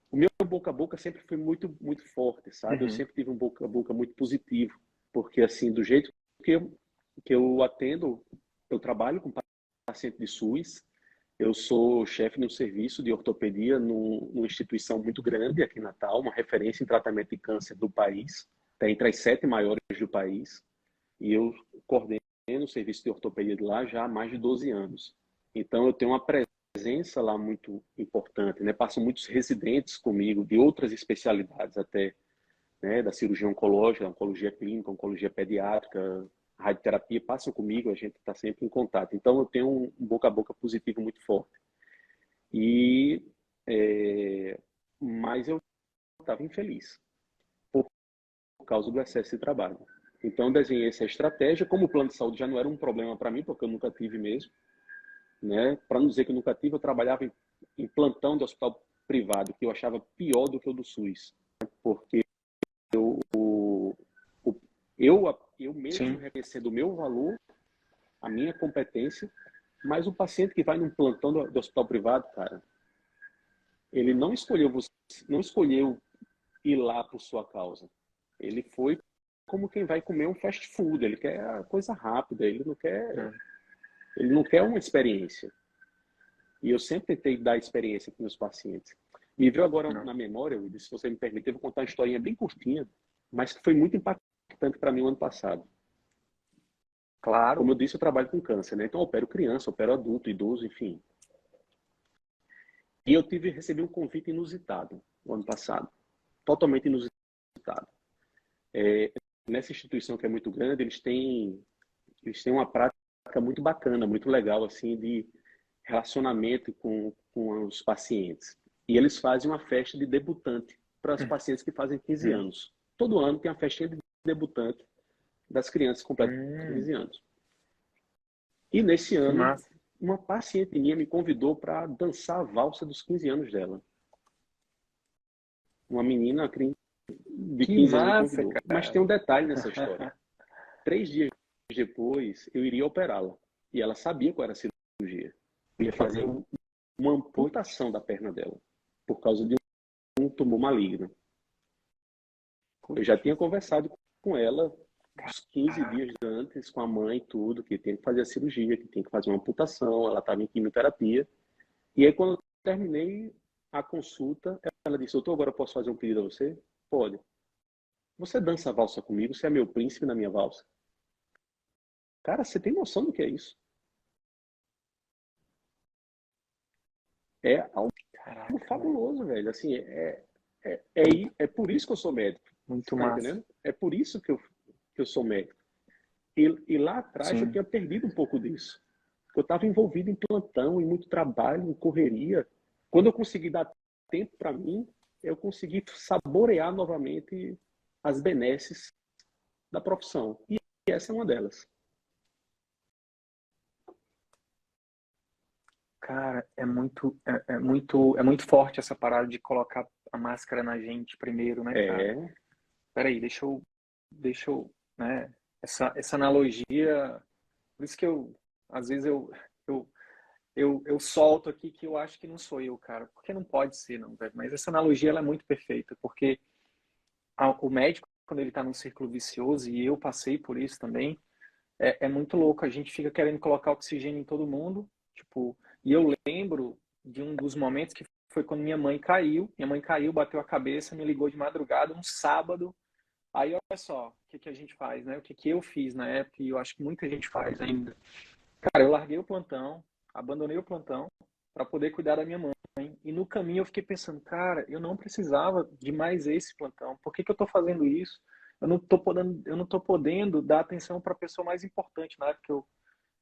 Speaker 1: O meu boca a boca sempre foi muito, muito forte, sabe? Eu
Speaker 2: Uhum.
Speaker 1: sempre tive um boca a boca muito positivo, porque assim, do jeito que eu atendo, eu trabalho com paciente de SUS, eu sou chefe de um serviço de ortopedia numa instituição muito grande aqui em Natal, uma referência em tratamento de câncer do país, está entre as 7 maiores do país, e eu coordeno o serviço de ortopedia de lá já há mais de 12 anos. Então, eu tenho uma presença lá muito importante, né? Passam muitos residentes comigo, de outras especialidades até, né? Da cirurgia oncológica, oncologia clínica, oncologia pediátrica, radioterapia, passam comigo, a gente está sempre em contato. Então, eu tenho um boca a boca positivo muito forte. E, mas eu estava infeliz por causa do excesso de trabalho. Então, eu desenhei essa estratégia. Como o plano de saúde já não era um problema para mim, porque eu nunca tive mesmo, né? Para não dizer que eu nunca tive, eu trabalhava em plantão de hospital privado, que eu achava pior do que o do SUS, porque eu mesmo
Speaker 2: Sim.
Speaker 1: reconhecendo o meu valor, a minha competência, mas o paciente que vai num plantão do hospital privado, cara, ele não escolheu ir lá por sua causa. Ele foi como quem vai comer um fast food, ele quer a coisa rápida, ele não quer uma experiência. E eu sempre tentei dar experiência para meus pacientes. Me veio agora
Speaker 2: Não.
Speaker 1: na memória, se você me permitir, eu vou contar uma historinha bem curtinha, mas que foi muito impactante para mim o ano passado. Como
Speaker 2: Claro.
Speaker 1: eu disse, eu trabalho com câncer, né? Então eu opero criança, opero adulto, idoso, enfim. E eu recebi um convite inusitado no ano passado, totalmente inusitado. Nessa instituição que é muito grande, eles têm uma prática muito bacana, muito legal, assim, de relacionamento com os pacientes. E eles fazem uma festa de debutante para os pacientes que fazem 15 anos. Todo ano tem uma festinha de debutante das crianças que completam 15 anos. E nesse
Speaker 2: Que
Speaker 1: ano,
Speaker 2: massa.
Speaker 1: uma paciente minha me convidou para dançar a valsa dos 15 anos dela. Uma menina de
Speaker 2: Que
Speaker 1: 15 anos me
Speaker 2: massa,
Speaker 1: convidou. Mas tem
Speaker 2: cara.
Speaker 1: um detalhe nessa história. 3 dias depois, eu iria operá-la. E ela sabia qual era a cirurgia. Eu ia fazer uma amputação da perna dela, por causa de um tumor maligno. Eu já tinha conversado com ela uns 15 dias antes, com a mãe e tudo, que tem que fazer a cirurgia, que tem que fazer uma amputação, ela estava em quimioterapia. E aí, quando eu terminei a consulta, ela disse, doutor, agora eu posso fazer um pedido a você? Pode. Você dança a valsa comigo? Você é meu príncipe na minha valsa? Cara, você tem noção do que é isso? É algo
Speaker 2: Caraca, velho.
Speaker 1: fabuloso, velho. Assim, é por isso que eu sou médico.
Speaker 2: Muito
Speaker 1: Você tá
Speaker 2: massa.
Speaker 1: entendendo? É por isso que eu sou médico. E lá atrás eu
Speaker 2: Sim.
Speaker 1: tinha perdido um pouco disso. Eu estava envolvido em plantão, em muito trabalho, em correria. Quando eu consegui dar tempo para mim, eu consegui saborear novamente as benesses da profissão. E essa é uma delas.
Speaker 2: Cara, é muito forte essa parada de colocar a máscara na gente primeiro, né, cara?
Speaker 1: É,
Speaker 2: Peraí, deixa eu, né? Essa analogia, por isso que às vezes eu, eu solto aqui que eu acho que não sou eu, cara, porque não pode ser, não, velho. Mas essa analogia ela é muito perfeita, porque o médico, quando ele tá num círculo vicioso, e eu passei por isso também, é muito louco. A gente fica querendo colocar oxigênio em todo mundo, tipo, e eu lembro de um dos momentos que foi quando minha mãe caiu. Minha mãe caiu, bateu a cabeça, me ligou de madrugada, um sábado. Aí, olha só, o que que a gente faz, né? O que que eu fiz na época, e eu acho que muita gente faz ainda. Cara, eu larguei o plantão, abandonei o plantão para poder cuidar da minha mãe. E no caminho eu fiquei pensando, cara, eu não precisava de mais esse plantão. Por que que eu tô fazendo isso? Eu não tô podendo dar atenção para a pessoa mais importante. Na época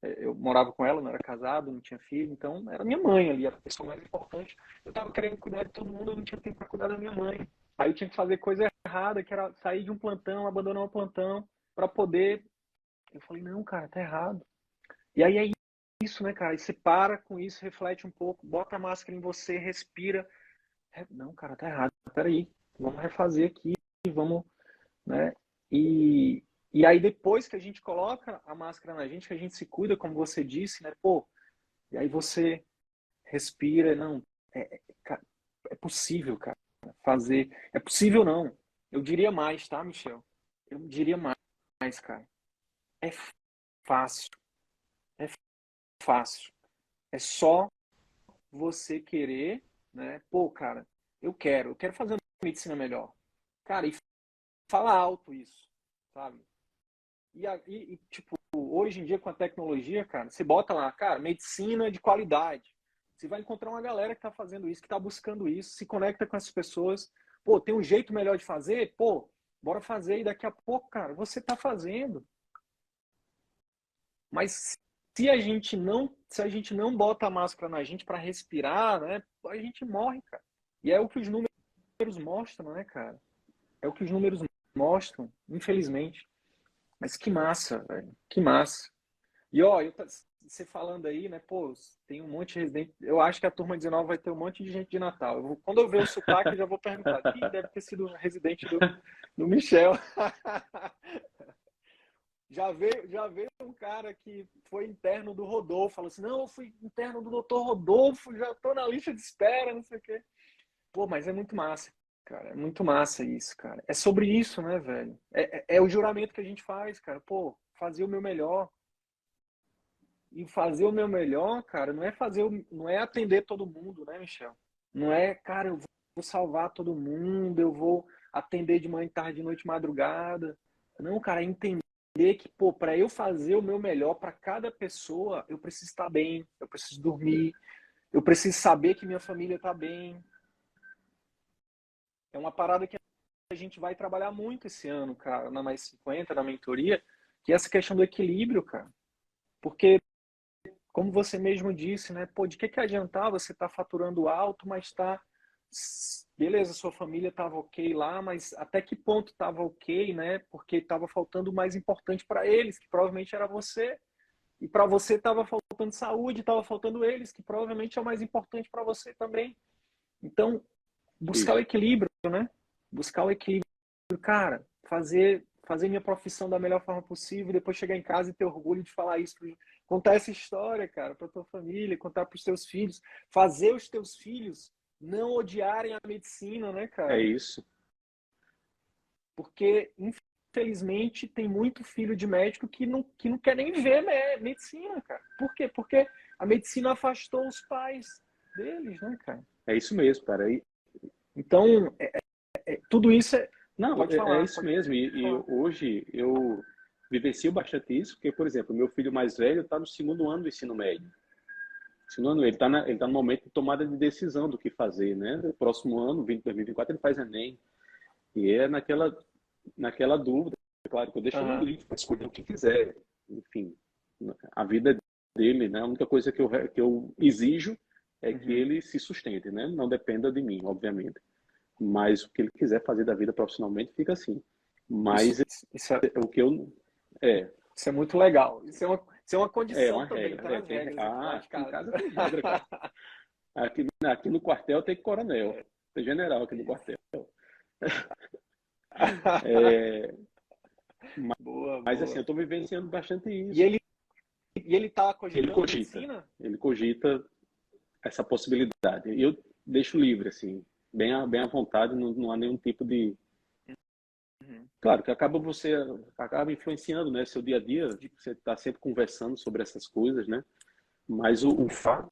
Speaker 2: eu morava com ela, não era casado, não tinha filho, então era minha mãe ali, a pessoa mais importante. Eu tava querendo cuidar de todo mundo, eu não tinha tempo para cuidar da minha mãe. Aí eu tinha que fazer coisa errada, que era sair de um plantão, abandonar um plantão para poder. Eu falei, não, cara, tá errado. E aí é isso, né, cara? E você para com isso, reflete um pouco, bota a máscara em você, respira. Não, cara, tá errado. Peraí, vamos refazer aqui, vamos, né? E aí depois que a gente coloca a máscara na gente, que a gente se cuida, como você disse, né? Pô, e aí você respira, não, é possível, cara, fazer. É possível não. Eu diria mais, tá, Michel? Eu diria mais, cara. É fácil, é fácil. É só você querer, né? Pô, cara, eu quero fazer uma medicina melhor. Cara, e fala alto isso, sabe? Tipo, hoje em dia com a tecnologia, cara, você bota lá, cara, medicina de qualidade. Você vai encontrar uma galera que tá fazendo isso, que tá buscando isso, se conecta com essas pessoas. Pô, tem um jeito melhor de fazer? Pô, bora fazer e daqui a pouco, cara, você tá fazendo. Mas se a gente não bota a máscara na gente para respirar, né, a gente morre, cara. E é o que os números mostram, né, cara? É o que os números mostram, infelizmente. Mas que massa, velho. Que massa. E ó, você falando aí, né? Pô, tem um monte de residente. Eu acho que a turma 19 vai ter um monte de gente de Natal. Quando eu ver o sotaque, eu já vou perguntar. Ih, deve ter sido um residente do Michel. Já veio um cara que foi interno do Rodolfo, falou assim, não, eu fui interno do doutor Rodolfo, já tô na lista de espera, não sei o quê. Pô, mas é muito massa, cara, é muito massa isso, cara. É sobre isso, né, velho? É o juramento que a gente faz, cara. Pô, fazer o meu melhor. E fazer o meu melhor, cara, não é atender todo mundo, né, Michel? Não é, cara, eu vou salvar todo mundo, eu vou atender de manhã, tarde, noite, madrugada. Não, cara, é entender que, pô, para eu fazer o meu melhor para cada pessoa, eu preciso estar bem, eu preciso dormir, eu preciso saber que minha família está bem. É uma parada que a gente vai trabalhar muito esse ano, cara, na Mais 50, na mentoria, que é essa questão do equilíbrio, cara. Porque como você mesmo disse, né? Pô, de que adiantar você estar faturando alto, mas tá beleza, sua família estava ok lá, mas até que ponto estava ok, né? Porque estava faltando o mais importante para eles, que provavelmente era você, e para você estava faltando saúde, estava faltando eles, que provavelmente é o mais importante para você também. Então, buscar o
Speaker 1: Isso.
Speaker 2: equilíbrio, né? Buscar o equilíbrio, cara, fazer minha profissão da melhor forma possível, depois chegar em casa e ter orgulho de falar isso, contar essa história, cara, para tua família, contar para os teus filhos, fazer os teus filhos não odiarem a medicina, né,
Speaker 1: É
Speaker 2: cara?
Speaker 1: isso.
Speaker 2: Porque infelizmente tem muito filho de médico que não quer nem ver medicina, cara. Por quê? Porque a medicina afastou os pais deles, né, cara?
Speaker 1: É isso mesmo, cara.
Speaker 2: Então, tudo isso é.
Speaker 1: Não,
Speaker 2: Pode
Speaker 1: é
Speaker 2: falar,
Speaker 1: isso mesmo. E
Speaker 2: falar.
Speaker 1: hoje eu vivencio bastante isso, porque, por exemplo, meu filho mais velho está no segundo ano do ensino médio. Segundo ano, ele tá no momento de tomada de decisão do que fazer, né? No próximo ano, 2024, ele faz Enem. E é naquela dúvida. Claro que eu deixo ele
Speaker 2: Aham.
Speaker 1: livre para escolher o que quiser. Enfim, a vida dele, né? A única coisa que eu exijo é que
Speaker 2: Uhum.
Speaker 1: ele se sustente, né? Não dependa de mim, obviamente. Mas o que ele quiser fazer da vida profissionalmente fica assim.
Speaker 2: Isso,
Speaker 1: Mas
Speaker 2: isso, é,
Speaker 1: o que eu é
Speaker 2: isso é muito legal. Isso é uma
Speaker 1: é
Speaker 2: condição
Speaker 1: uma
Speaker 2: também,
Speaker 1: regra.
Speaker 2: tá nas regras aqui lá de
Speaker 1: Aqui em
Speaker 2: casa.
Speaker 1: casa tem regra, cara. Aqui no quartel tem coronel,
Speaker 2: É,
Speaker 1: tem general aqui no
Speaker 2: isso.
Speaker 1: quartel. É,
Speaker 2: Boa,
Speaker 1: mas assim, eu
Speaker 2: boa.
Speaker 1: estou vivenciando bastante
Speaker 2: E
Speaker 1: isso.
Speaker 2: ele, e ele tá
Speaker 1: Ele
Speaker 2: cogitando
Speaker 1: cogita,
Speaker 2: medicina?
Speaker 1: ele cogita essa possibilidade. E eu deixo livre, assim, bem à vontade, não há nenhum tipo de.
Speaker 2: Uhum.
Speaker 1: Claro que acaba influenciando, né, seu dia a dia, você está sempre conversando sobre essas coisas, né? Mas o fato,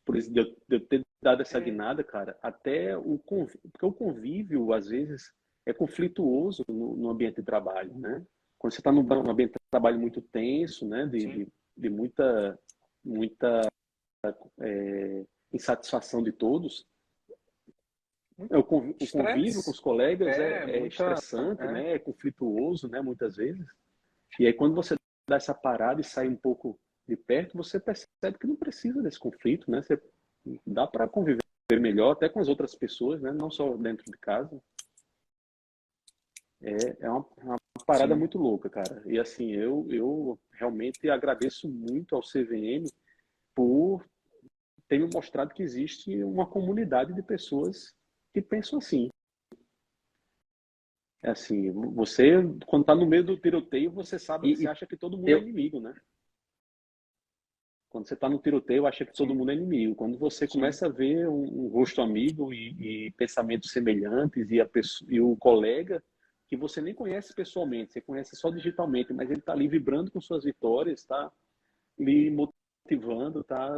Speaker 1: por isso, de eu ter dado essa
Speaker 2: É,
Speaker 1: guinada, cara, até porque o convívio, às vezes, é conflituoso no ambiente de trabalho, né? Quando você está num ambiente de trabalho muito tenso, né,
Speaker 2: sim.
Speaker 1: de muita insatisfação de todos,
Speaker 2: Muito
Speaker 1: o convívio com
Speaker 2: estresse.
Speaker 1: os colegas
Speaker 2: É,
Speaker 1: é
Speaker 2: muita.
Speaker 1: estressante,
Speaker 2: É.
Speaker 1: né, é conflituoso, né, muitas vezes. E aí, quando você dá essa parada e sai um pouco de perto, você percebe que não precisa desse conflito, né? Você dá para conviver melhor até com as outras pessoas, né? Não só dentro de casa. É uma parada
Speaker 2: Sim.
Speaker 1: muito louca, cara. E assim, eu realmente agradeço muito ao CVM por ter me mostrado que existe uma comunidade de pessoas que pensam assim. É assim, você, quando tá no meio do tiroteio, você
Speaker 2: E
Speaker 1: acha que todo mundo é
Speaker 2: eu.
Speaker 1: inimigo, né? Quando você está no tiroteio, acha que todo
Speaker 2: Sim,
Speaker 1: mundo é inimigo. Quando você
Speaker 2: sim.
Speaker 1: começa a ver um rosto amigo e pensamentos semelhantes e o colega que você nem conhece pessoalmente, você conhece só digitalmente, mas ele está ali vibrando com suas vitórias, está lhe motivando, está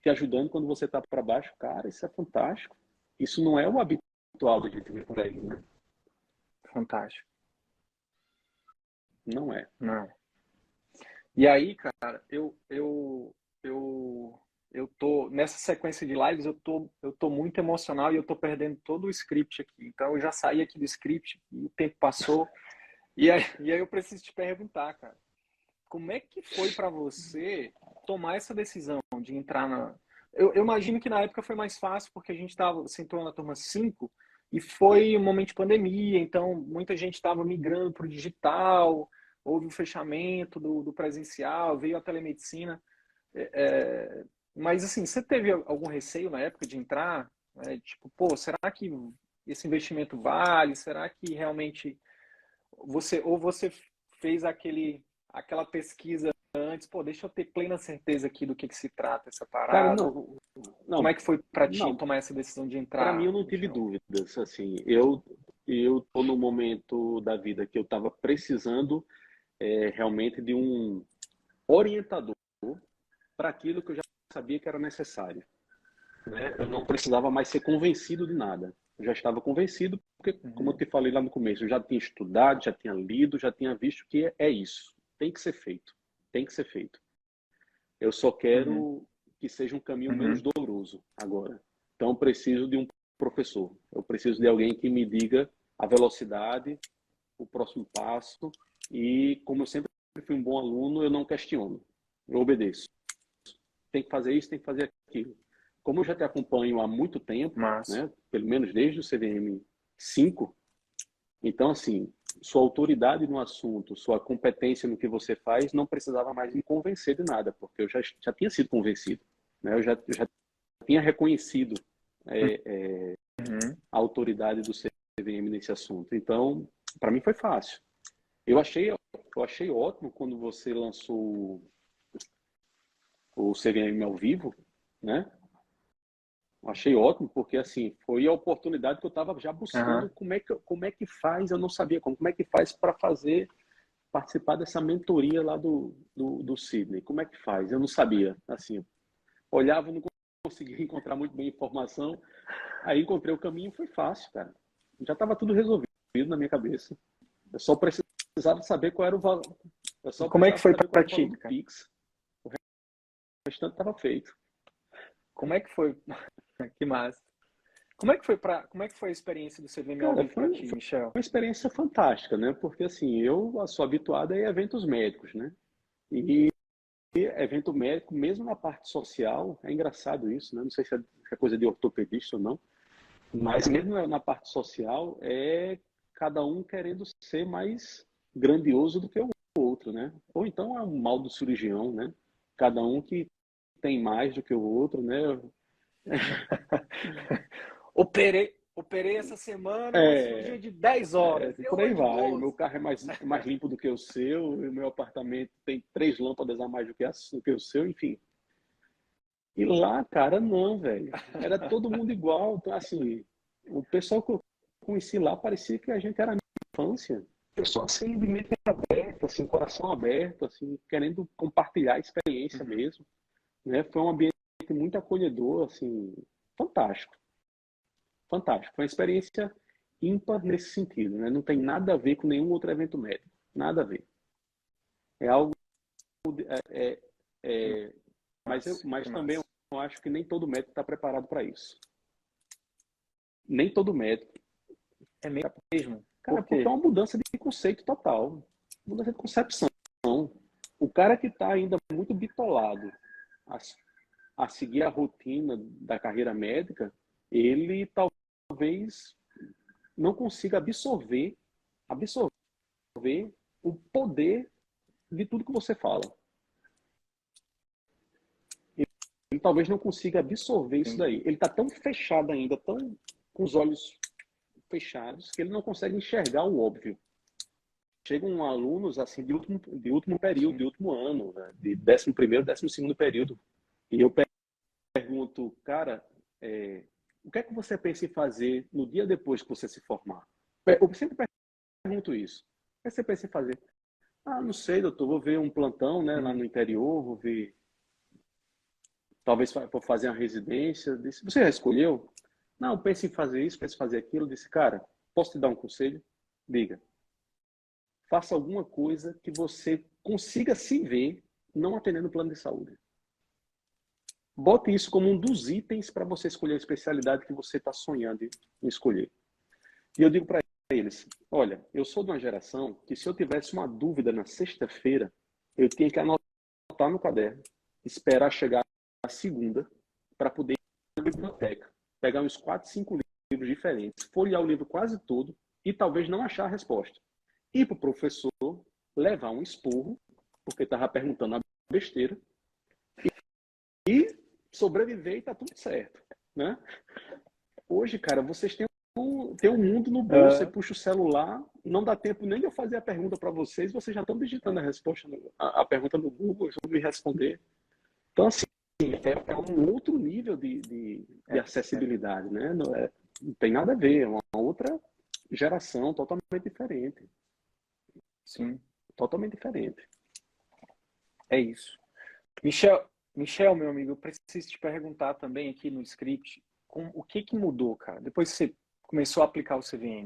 Speaker 1: te ajudando quando você está para baixo. Cara, isso é fantástico. Isso não é o habitual da gente ver por aí, né?
Speaker 2: Fantástico.
Speaker 1: Não é.
Speaker 2: Não. E aí, cara, eu tô nessa sequência de lives, eu tô muito emocional e eu tô perdendo todo o script aqui. Então eu já saí aqui do script e o tempo passou. E aí eu preciso te perguntar, cara, como é que foi para você tomar essa decisão de entrar na. Eu imagino que na época foi mais fácil porque a gente tava, você entrou na turma 5 e foi um momento de pandemia, então muita gente estava migrando para o digital, houve o fechamento do presencial, veio a telemedicina. Mas assim, você teve algum receio na época de entrar? Tipo, pô, será que esse investimento vale? Será que realmente você fez aquela pesquisa antes? Pô, deixa eu ter plena certeza aqui do que se trata essa
Speaker 1: Cara,
Speaker 2: parada.
Speaker 1: não,
Speaker 2: Como
Speaker 1: não,
Speaker 2: é que foi para ti
Speaker 1: não.
Speaker 2: tomar essa decisão de
Speaker 1: Para mim, eu
Speaker 2: entrar,
Speaker 1: não tive
Speaker 2: Michel?
Speaker 1: dúvidas. Assim, eu tô no momento da vida que eu estava precisando realmente de um orientador para aquilo que eu já sabia que era necessário, né? Eu não precisava mais ser convencido de nada. Eu já estava convencido porque, como eu
Speaker 2: Uhum,
Speaker 1: te falei lá no começo, eu já tinha estudado, já tinha lido, já tinha visto que é isso. Tem que ser feito. Tem que ser feito. Eu só
Speaker 2: uhum,
Speaker 1: quero que seja um caminho menos
Speaker 2: uhum.
Speaker 1: doloroso agora. Então, eu preciso de um professor. Eu preciso de alguém que me diga a velocidade, o próximo passo. E, como eu sempre fui um bom aluno, eu não questiono. Eu obedeço. Tem que fazer isso, tem que fazer aquilo. Como eu já te acompanho há muito tempo,
Speaker 2: Massa.
Speaker 1: né, pelo menos desde o CVM 5, então, assim, sua autoridade no assunto, sua competência no que você faz, não precisava mais me convencer de nada, porque eu já tinha sido convencido, né? Eu já tinha reconhecido
Speaker 2: Uhum.
Speaker 1: a autoridade do CVM nesse assunto. Então, para mim foi fácil. Eu achei ótimo quando você lançou o CVM ao vivo, né? Achei ótimo, porque assim, foi a oportunidade que eu estava já buscando
Speaker 2: Aham.
Speaker 1: como é que faz, eu não sabia como é que faz para fazer participar dessa mentoria lá do Sydney. Como é que faz? Eu não sabia. Assim, olhava, não conseguia encontrar muito bem informação. Aí encontrei o caminho, foi fácil, cara. Já estava tudo resolvido na minha cabeça. Eu só precisava saber qual era o valor. Eu
Speaker 2: E
Speaker 1: só
Speaker 2: como é que
Speaker 1: precisava
Speaker 2: foi
Speaker 1: saber qual
Speaker 2: para
Speaker 1: era o valor
Speaker 2: ti,
Speaker 1: do
Speaker 2: cara?
Speaker 1: Pix. O restante estava feito.
Speaker 2: Como é que foi? Que massa. Como é que foi a experiência do CVM ao
Speaker 1: Cara,
Speaker 2: vivo
Speaker 1: foi,
Speaker 2: para
Speaker 1: foi
Speaker 2: ti, Michel?
Speaker 1: uma experiência fantástica, né? Porque assim, eu sou habituado a eventos médicos, né? E evento médico, mesmo na parte social, é engraçado isso, né? Não sei se é coisa de ortopedista ou não, mas mesmo na parte social, é cada um querendo ser mais grandioso do que o outro, né? Ou então é um mal do cirurgião, né? Cada um que tem mais do que o outro, né?
Speaker 2: Operei essa semana uma cirurgia
Speaker 1: É,
Speaker 2: de 10 horas.
Speaker 1: por
Speaker 2: Deu
Speaker 1: aí
Speaker 2: hoje
Speaker 1: vai. O
Speaker 2: 12.
Speaker 1: meu carro é mais limpo do que o seu, o meu apartamento tem 3 lâmpadas a mais do que o seu, enfim. E lá, cara, não, velho. Era todo mundo igual. Então, assim, o pessoal que eu conheci lá parecia que a gente era na infância. Pessoal assim, de mente aberta, assim, coração aberto, assim, querendo compartilhar a experiência
Speaker 2: Uhum.
Speaker 1: mesmo, né? Foi um ambiente muito acolhedor, assim, fantástico, fantástico. Foi uma experiência ímpar nesse sentido, né? Não tem nada a ver com nenhum outro evento médico, nada a ver. É algo, é,
Speaker 2: Que
Speaker 1: é, mas,
Speaker 2: massa, que
Speaker 1: mas também
Speaker 2: massa.
Speaker 1: eu acho que nem todo médico está preparado para isso. Nem todo médico.
Speaker 2: É mesmo?
Speaker 1: Cara,
Speaker 2: Por
Speaker 1: porque é
Speaker 2: quê?
Speaker 1: uma mudança de conceito total. Mudança de concepção. O cara que está ainda muito bitolado a, a seguir a rotina da carreira médica, ele talvez não consiga absorver o poder de tudo que você fala. Ele talvez não consiga absorver isso daí.
Speaker 2: Entendi.
Speaker 1: Ele está tão fechado ainda, tão com os olhos fechados, que ele não consegue enxergar o óbvio. Chegam alunos assim de último período, de
Speaker 2: Sim.
Speaker 1: último ano, né? De 11º, 12º período. E eu pergunto, cara, o que é que você pensa em fazer no dia depois que você se formar? Eu sempre pergunto isso. O que você pensa em fazer? Ah, não sei, doutor, vou ver um plantão, né, lá
Speaker 2: Uhum.
Speaker 1: no interior, vou ver, talvez vou fazer uma residência. Disse, você já escolheu? Não, pense em fazer isso, pense em fazer aquilo. Disse, cara, posso te dar um conselho? Diga. Faça alguma coisa que você consiga se ver não atendendo o plano de saúde. Bote isso como um dos itens para você escolher a especialidade que você está sonhando em escolher. E eu digo para eles, olha, eu sou de uma geração que se eu tivesse uma dúvida na sexta-feira, eu tinha que anotar no caderno, esperar chegar a segunda para poder ir na biblioteca, pegar uns 4, 5 livros diferentes, folhear o livro quase todo e talvez não achar a resposta. Ir para o professor, levar um esporro, porque estava perguntando uma besteira, sobreviver e tá tudo certo, né? Hoje, cara, vocês têm um mundo no bolso, você puxa o celular, não dá tempo nem de eu fazer a pergunta para vocês, vocês já estão digitando a resposta, a pergunta no Google, eles vão me responder. Então, assim, é um outro nível de acessibilidade, né? Não tem nada a ver, é uma outra geração totalmente diferente.
Speaker 2: Sim,
Speaker 1: Totalmente diferente.
Speaker 2: é isso. Michel, meu amigo, eu preciso te perguntar também aqui no script, o que mudou, cara? Depois que você começou a aplicar o CVM,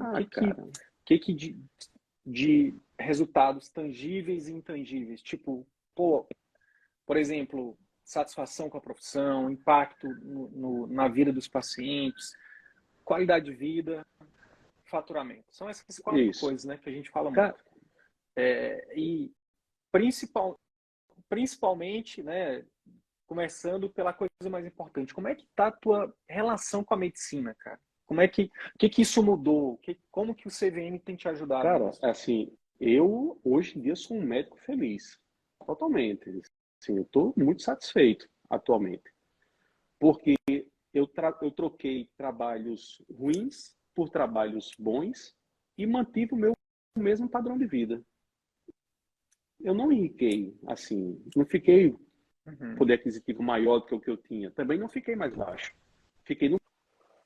Speaker 2: de resultados tangíveis e intangíveis? Tipo, por exemplo, satisfação com a profissão, impacto na vida dos pacientes, qualidade de vida, faturamento. São essas 4 coisas, né, que a gente fala muito. E principalmente, né, começando pela coisa mais importante, como é que tá a tua relação com a medicina, cara? O que isso mudou? Como que o CVM tem te ajudado?
Speaker 1: Cara, assim, eu hoje em dia sou um médico feliz. Totalmente. Assim, eu estou muito satisfeito atualmente. Porque eu troquei trabalhos ruins por trabalhos bons e mantive o meu mesmo padrão de vida. Eu não enriquei, assim, não fiquei poder aquisitivo maior do que o que eu tinha. Também não fiquei mais baixo. Fiquei no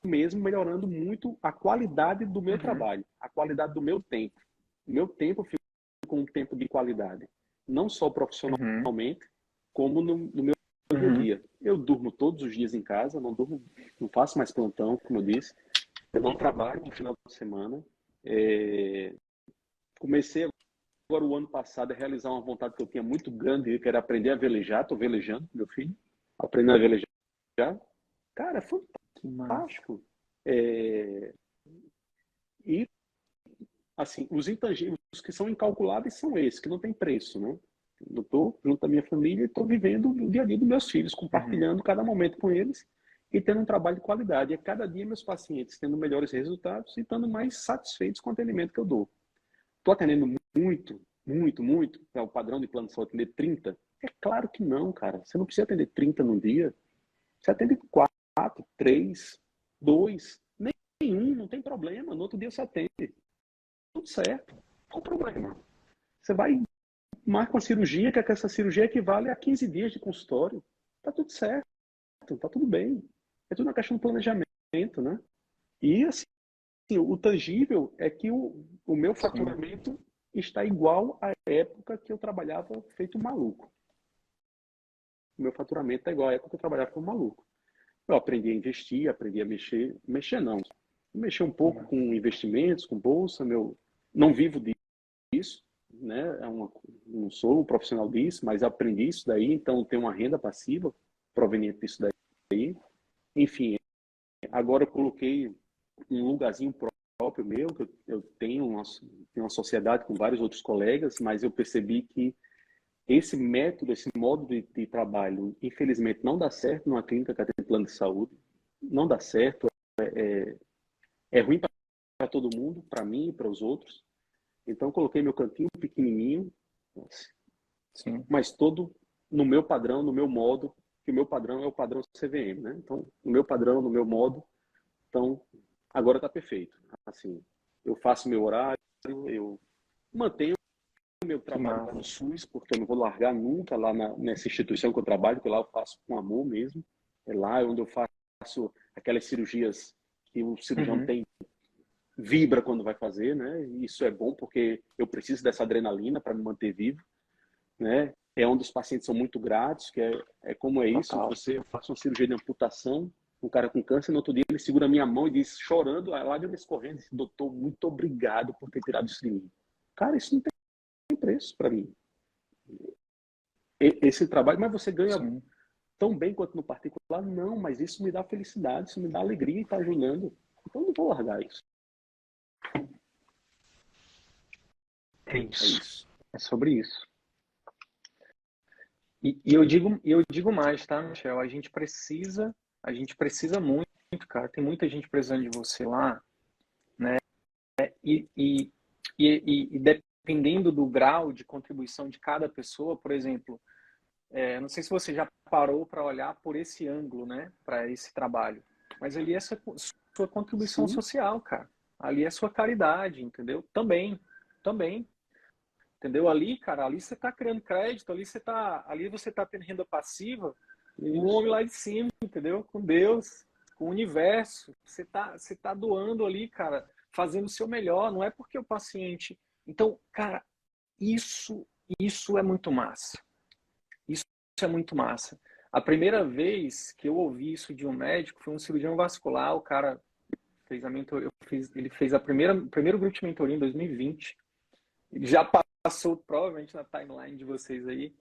Speaker 1: mesmo, melhorando muito a qualidade do meu trabalho, a qualidade do meu tempo. O meu tempo ficou com um tempo de qualidade. Não só profissionalmente, como no meu dia a dia. Eu durmo todos os dias em casa, não faço mais plantão, como eu disse. Eu não trabalho no final de semana. Comecei agora o ano passado a realizar uma vontade que eu tinha muito grande, que era aprender a velejar. Estou velejando com meu filho, aprendendo a velejar. Cara, é fantástico. E, assim, os intangíveis que são incalculáveis são esses, que não tem preço, né? Eu estou junto à minha família e estou vivendo o dia a dia dos meus filhos, compartilhando cada momento com eles e tendo um trabalho de qualidade. E a cada dia meus pacientes tendo melhores resultados e estando mais satisfeitos com o atendimento que eu dou. Estou atendendo muito, muito, muito. É o padrão de plano de saúde atender 30? É claro que não, cara. Você não precisa atender 30 num dia. Você atende 4, 3, 2, nenhum, não tem problema. No outro dia você atende. Tudo certo. Qual o problema? Você vai, marca uma cirurgia, que essa cirurgia equivale a 15 dias de consultório. Tá tudo certo. Tá tudo bem. É tudo uma questão de planejamento, né? E, assim, o tangível é que o meu faturamento está igual à época que eu trabalhava feito um maluco. O meu faturamento é igual à época que eu trabalhava como maluco. Eu aprendi a investir, aprendi a mexer não. Mexer um pouco com investimentos, com bolsa, não vivo disso, né? Não sou um profissional disso, mas aprendi isso daí, então tenho uma renda passiva proveniente disso daí. Enfim, agora eu coloquei um lugarzinho próprio meu, que eu tenho uma sociedade com vários outros colegas, mas eu percebi que esse método, esse modo de trabalho, infelizmente não dá certo numa clínica que tem plano de saúde, não dá certo, é ruim para todo mundo, para mim e para os outros. Então coloquei meu cantinho pequenininho, mas todo no meu padrão, no meu modo, que o meu padrão é o padrão CVM, né? Então, no meu padrão, no meu modo, então agora está perfeito. Assim, eu faço meu horário, eu mantenho o meu trabalho lá no SUS, porque eu não vou largar nunca lá nessa instituição que eu trabalho, porque lá eu faço com amor mesmo. É lá onde eu faço aquelas cirurgias que o cirurgião vibra quando vai fazer, né? E isso é bom porque eu preciso dessa adrenalina para me manter vivo, né? É onde os pacientes são muito gratos, que é como é isso, você faz uma cirurgia de amputação, um cara com câncer, no outro dia ele segura a minha mão e diz, chorando, a lágrima escorrendo, diz, doutor, muito obrigado por ter tirado isso de mim. Cara, isso não tem preço para mim. Esse trabalho, mas você ganha tão bem quanto no particular? Não, mas isso me dá felicidade, isso me dá alegria e está ajudando. Então não vou largar isso.
Speaker 2: É isso. É sobre isso. E eu digo mais, tá, Michel? A gente precisa muito, cara. Tem muita gente precisando de você lá, né? E dependendo do grau de contribuição de cada pessoa, por exemplo, não sei se você já parou para olhar por esse ângulo, né, para esse trabalho, mas ali é sua contribuição
Speaker 1: Sim,
Speaker 2: social, cara. Ali é sua caridade, entendeu? Também, entendeu? Ali, cara, ali você está criando crédito, ali você tá tendo renda passiva com o
Speaker 1: isso.
Speaker 2: homem lá de cima, entendeu? Com Deus, com o universo. Você tá doando ali, cara, fazendo o seu melhor. Não é porque o paciente. Então, cara, isso, isso é muito massa. Isso é muito massa. A primeira vez que eu ouvi isso de um médico foi um cirurgião vascular. O cara fez a mentoria, ele fez o primeiro grupo de mentoria em 2020. Ele já passou provavelmente na timeline de vocês aí,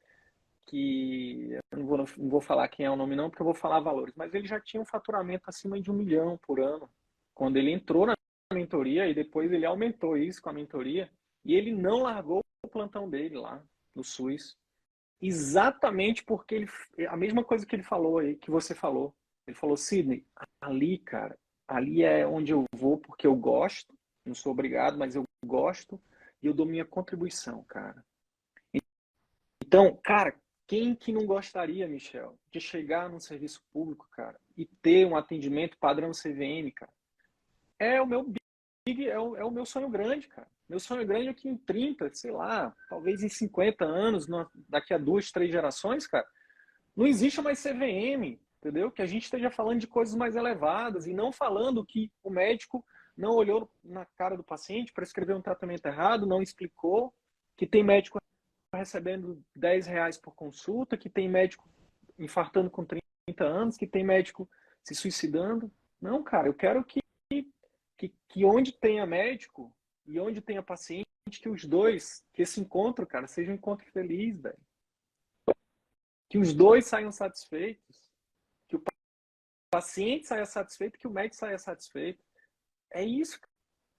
Speaker 2: que eu não vou falar quem é o nome não, porque eu vou falar valores, mas ele já tinha um faturamento acima de 1 milhão por ano, quando ele entrou na mentoria, e depois ele aumentou isso com a mentoria, e ele não largou o plantão dele lá no SUS, exatamente porque a mesma coisa que ele falou aí, que você falou, ele falou: Sidney, ali, cara, ali é onde eu vou porque eu gosto, não sou obrigado, mas eu gosto, e eu dou minha contribuição, cara. Então, cara, quem que não gostaria, Michel, de chegar num serviço público, cara, e ter um atendimento padrão CVM, cara? É o meu é o meu sonho grande, cara. Meu sonho grande é que em 30, sei lá, talvez em 50 anos, daqui a 2, 3 gerações, cara, não existe mais CVM, entendeu? Que a gente esteja falando de coisas mais elevadas e não falando que o médico não olhou na cara do paciente, prescreveu um tratamento errado, não explicou, que tem médico recebendo R$ 10 por consulta, que tem médico infartando com 30 anos, que tem médico se suicidando. Não, cara, eu quero que onde tenha médico e onde tenha paciente, que os dois, que esse encontro, cara, seja um encontro feliz, velho. Que os dois saiam satisfeitos, que o paciente saia satisfeito, que o médico saia satisfeito. É isso,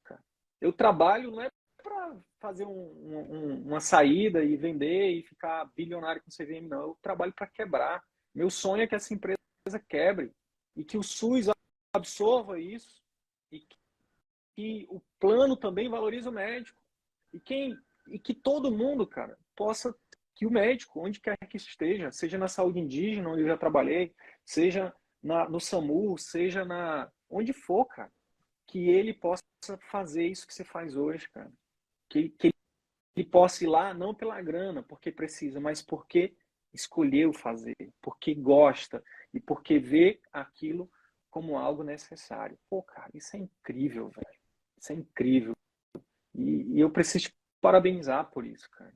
Speaker 2: cara. Eu trabalho não é para fazer uma saída e vender e ficar bilionário com CVM, não. Eu trabalho para quebrar. Meu sonho é que essa empresa quebre e que o SUS absorva isso e que o plano também valorize o médico. E que todo mundo, cara, possa, que o médico, onde quer que esteja, seja na saúde indígena, onde eu já trabalhei, seja no SAMU, seja onde for, cara, que ele possa fazer isso que você faz hoje, cara. Que ele possa ir lá não pela grana, porque precisa, mas porque escolheu fazer, porque gosta e porque vê aquilo como algo necessário. Pô, cara, isso é incrível, velho. Isso é incrível. E eu preciso te parabenizar por isso, cara.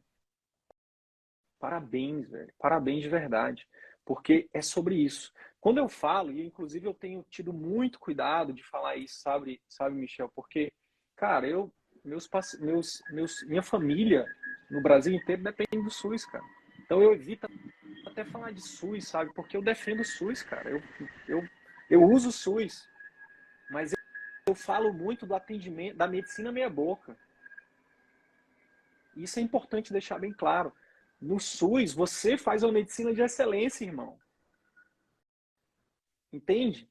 Speaker 2: Parabéns, velho. Parabéns de verdade. Porque é sobre isso. Quando eu falo, e inclusive eu tenho tido muito cuidado de falar isso, sabe, Michel? Porque, cara, minha família no Brasil inteiro depende do SUS, cara. Então eu evito até falar de SUS, sabe? Porque eu defendo o SUS, cara. Eu uso o SUS, mas eu falo muito do atendimento, da medicina meia boca. Isso é importante deixar bem claro. No SUS, você faz uma medicina de excelência, irmão. Entende?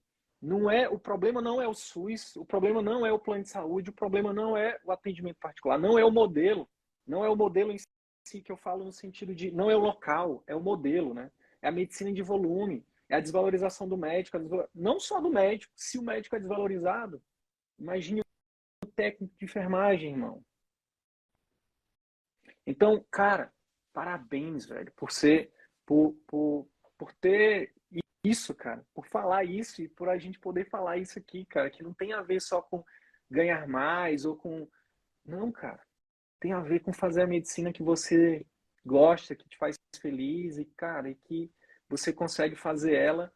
Speaker 2: O problema não é o SUS, o problema não é o plano de saúde, o problema não é o atendimento particular, não é o modelo, não é o modelo em si que eu falo no sentido de, não é o local, é o modelo, né? É a medicina de volume, é a desvalorização do médico, não só do médico, se o médico é desvalorizado, imagine o técnico de enfermagem, irmão. Então, cara, parabéns, velho, por ter isso, cara, por falar isso e por a gente poder falar isso aqui, cara, que não tem a ver só com ganhar mais ou com. Não, cara, tem a ver com fazer a medicina que você gosta, que te faz feliz e, cara, e que você consegue fazer ela,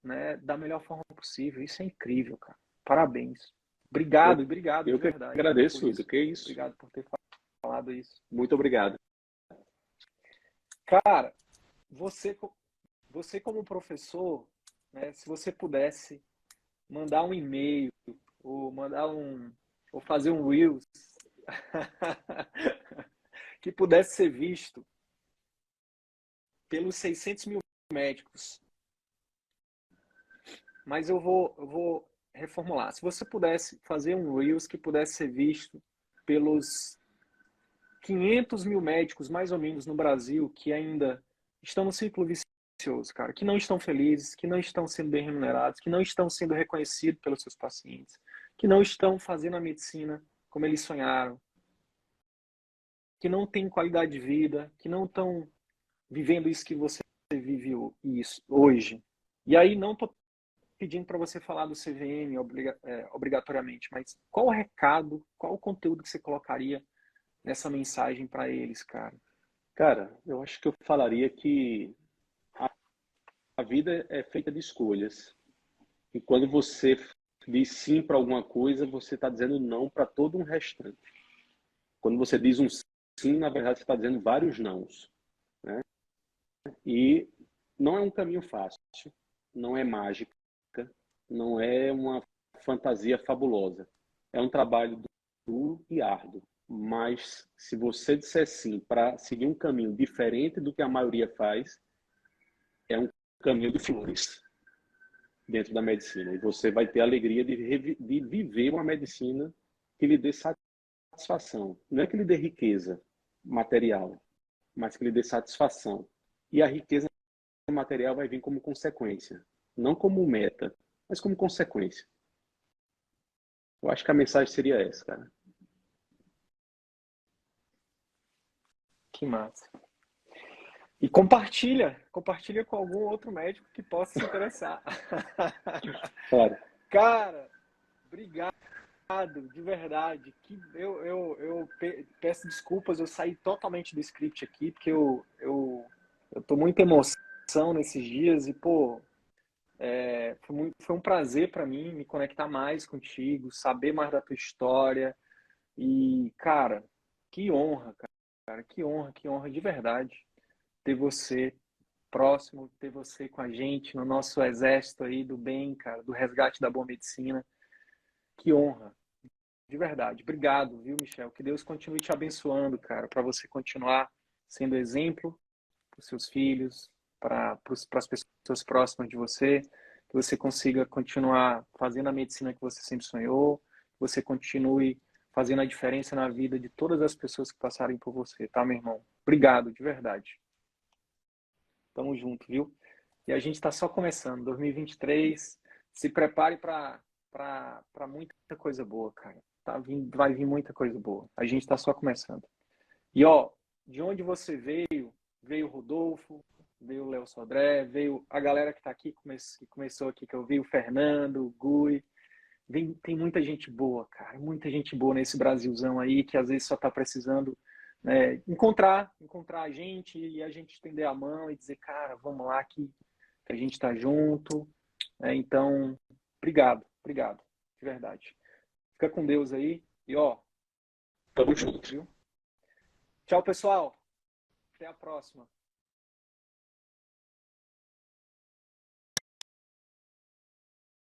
Speaker 2: né, da melhor forma possível. Isso é incrível, cara. Parabéns.
Speaker 1: Eu,
Speaker 2: Obrigado
Speaker 1: eu
Speaker 2: de
Speaker 1: que
Speaker 2: verdade, cara, por
Speaker 1: agradeço, do
Speaker 2: isso.
Speaker 1: que isso.
Speaker 2: Obrigado por ter falado isso.
Speaker 1: Muito obrigado.
Speaker 2: Cara, você, você como professor, né, se você pudesse mandar um e-mail ou ou fazer um Reels que pudesse ser visto pelos 600 mil médicos, mas eu vou reformular. Se você pudesse fazer um Reels que pudesse ser visto pelos 500 mil médicos, mais ou menos, no Brasil, que ainda estão no círculo vicioso, cara, que não estão felizes, que não estão sendo bem remunerados, que não estão sendo reconhecidos pelos seus pacientes, que não estão fazendo a medicina como eles sonharam, que não têm qualidade de vida, que não estão vivendo isso que você vive isso, hoje. E aí não estou pedindo para você falar do CVM obrigatoriamente, mas qual o recado, qual o conteúdo que você colocaria nessa mensagem para eles, cara?
Speaker 1: Cara, eu acho que eu falaria que a vida é feita de escolhas. E quando você diz sim para alguma coisa, você está dizendo não para todo um restante. Quando você diz um sim, na verdade, você está dizendo vários nãos, né? E não é um caminho fácil, não é mágica, não é uma fantasia fabulosa. É um trabalho duro e árduo. Mas se você disser sim para seguir um caminho diferente do que a maioria faz, é um caminho de flores dentro da medicina. E você vai ter a alegria de viver uma medicina que lhe dê satisfação. Não é que lhe dê riqueza material, mas que lhe dê satisfação. E a riqueza material vai vir como consequência, não como meta, mas como consequência. Eu acho que a mensagem seria essa, cara.
Speaker 2: Que massa. E compartilha com algum outro médico que possa se interessar.
Speaker 1: Claro.
Speaker 2: Cara, obrigado, de verdade. Peço desculpas, eu saí totalmente do script aqui, porque eu tô muita emoção nesses dias e, pô, foi um prazer para mim me conectar mais contigo, saber mais da tua história. E, cara, que honra, cara, que honra de verdade ter você próximo, ter você com a gente no nosso exército aí do bem, cara, do resgate da boa medicina. Que honra, de verdade. Obrigado, viu, Michel? Que Deus continue te abençoando, cara, para você continuar sendo exemplo para os seus filhos, para as pessoas próximas de você, que você consiga continuar fazendo a medicina que você sempre sonhou, que você continue fazendo a diferença na vida de todas as pessoas que passarem por você, tá, meu irmão? Obrigado, de verdade. Tamo junto, viu? E a gente está só começando. 2023, se prepare para muita coisa boa, cara. Vai vir muita coisa boa. A gente está só começando. E ó, de onde você veio? Veio o Rodolfo, veio o Léo Sodré, veio a galera que está aqui, que começou aqui, que eu vi o Fernando, o Gui. Tem muita gente boa, cara. Muita gente boa nesse Brasilzão aí, que às vezes só está precisando, né, encontrar a gente e a gente estender a mão e dizer, cara, vamos lá que a gente está junto. Então, obrigado, de verdade. Fica com Deus aí e ó,
Speaker 1: Tamo junto.
Speaker 2: viu? Tchau, pessoal. Até a próxima.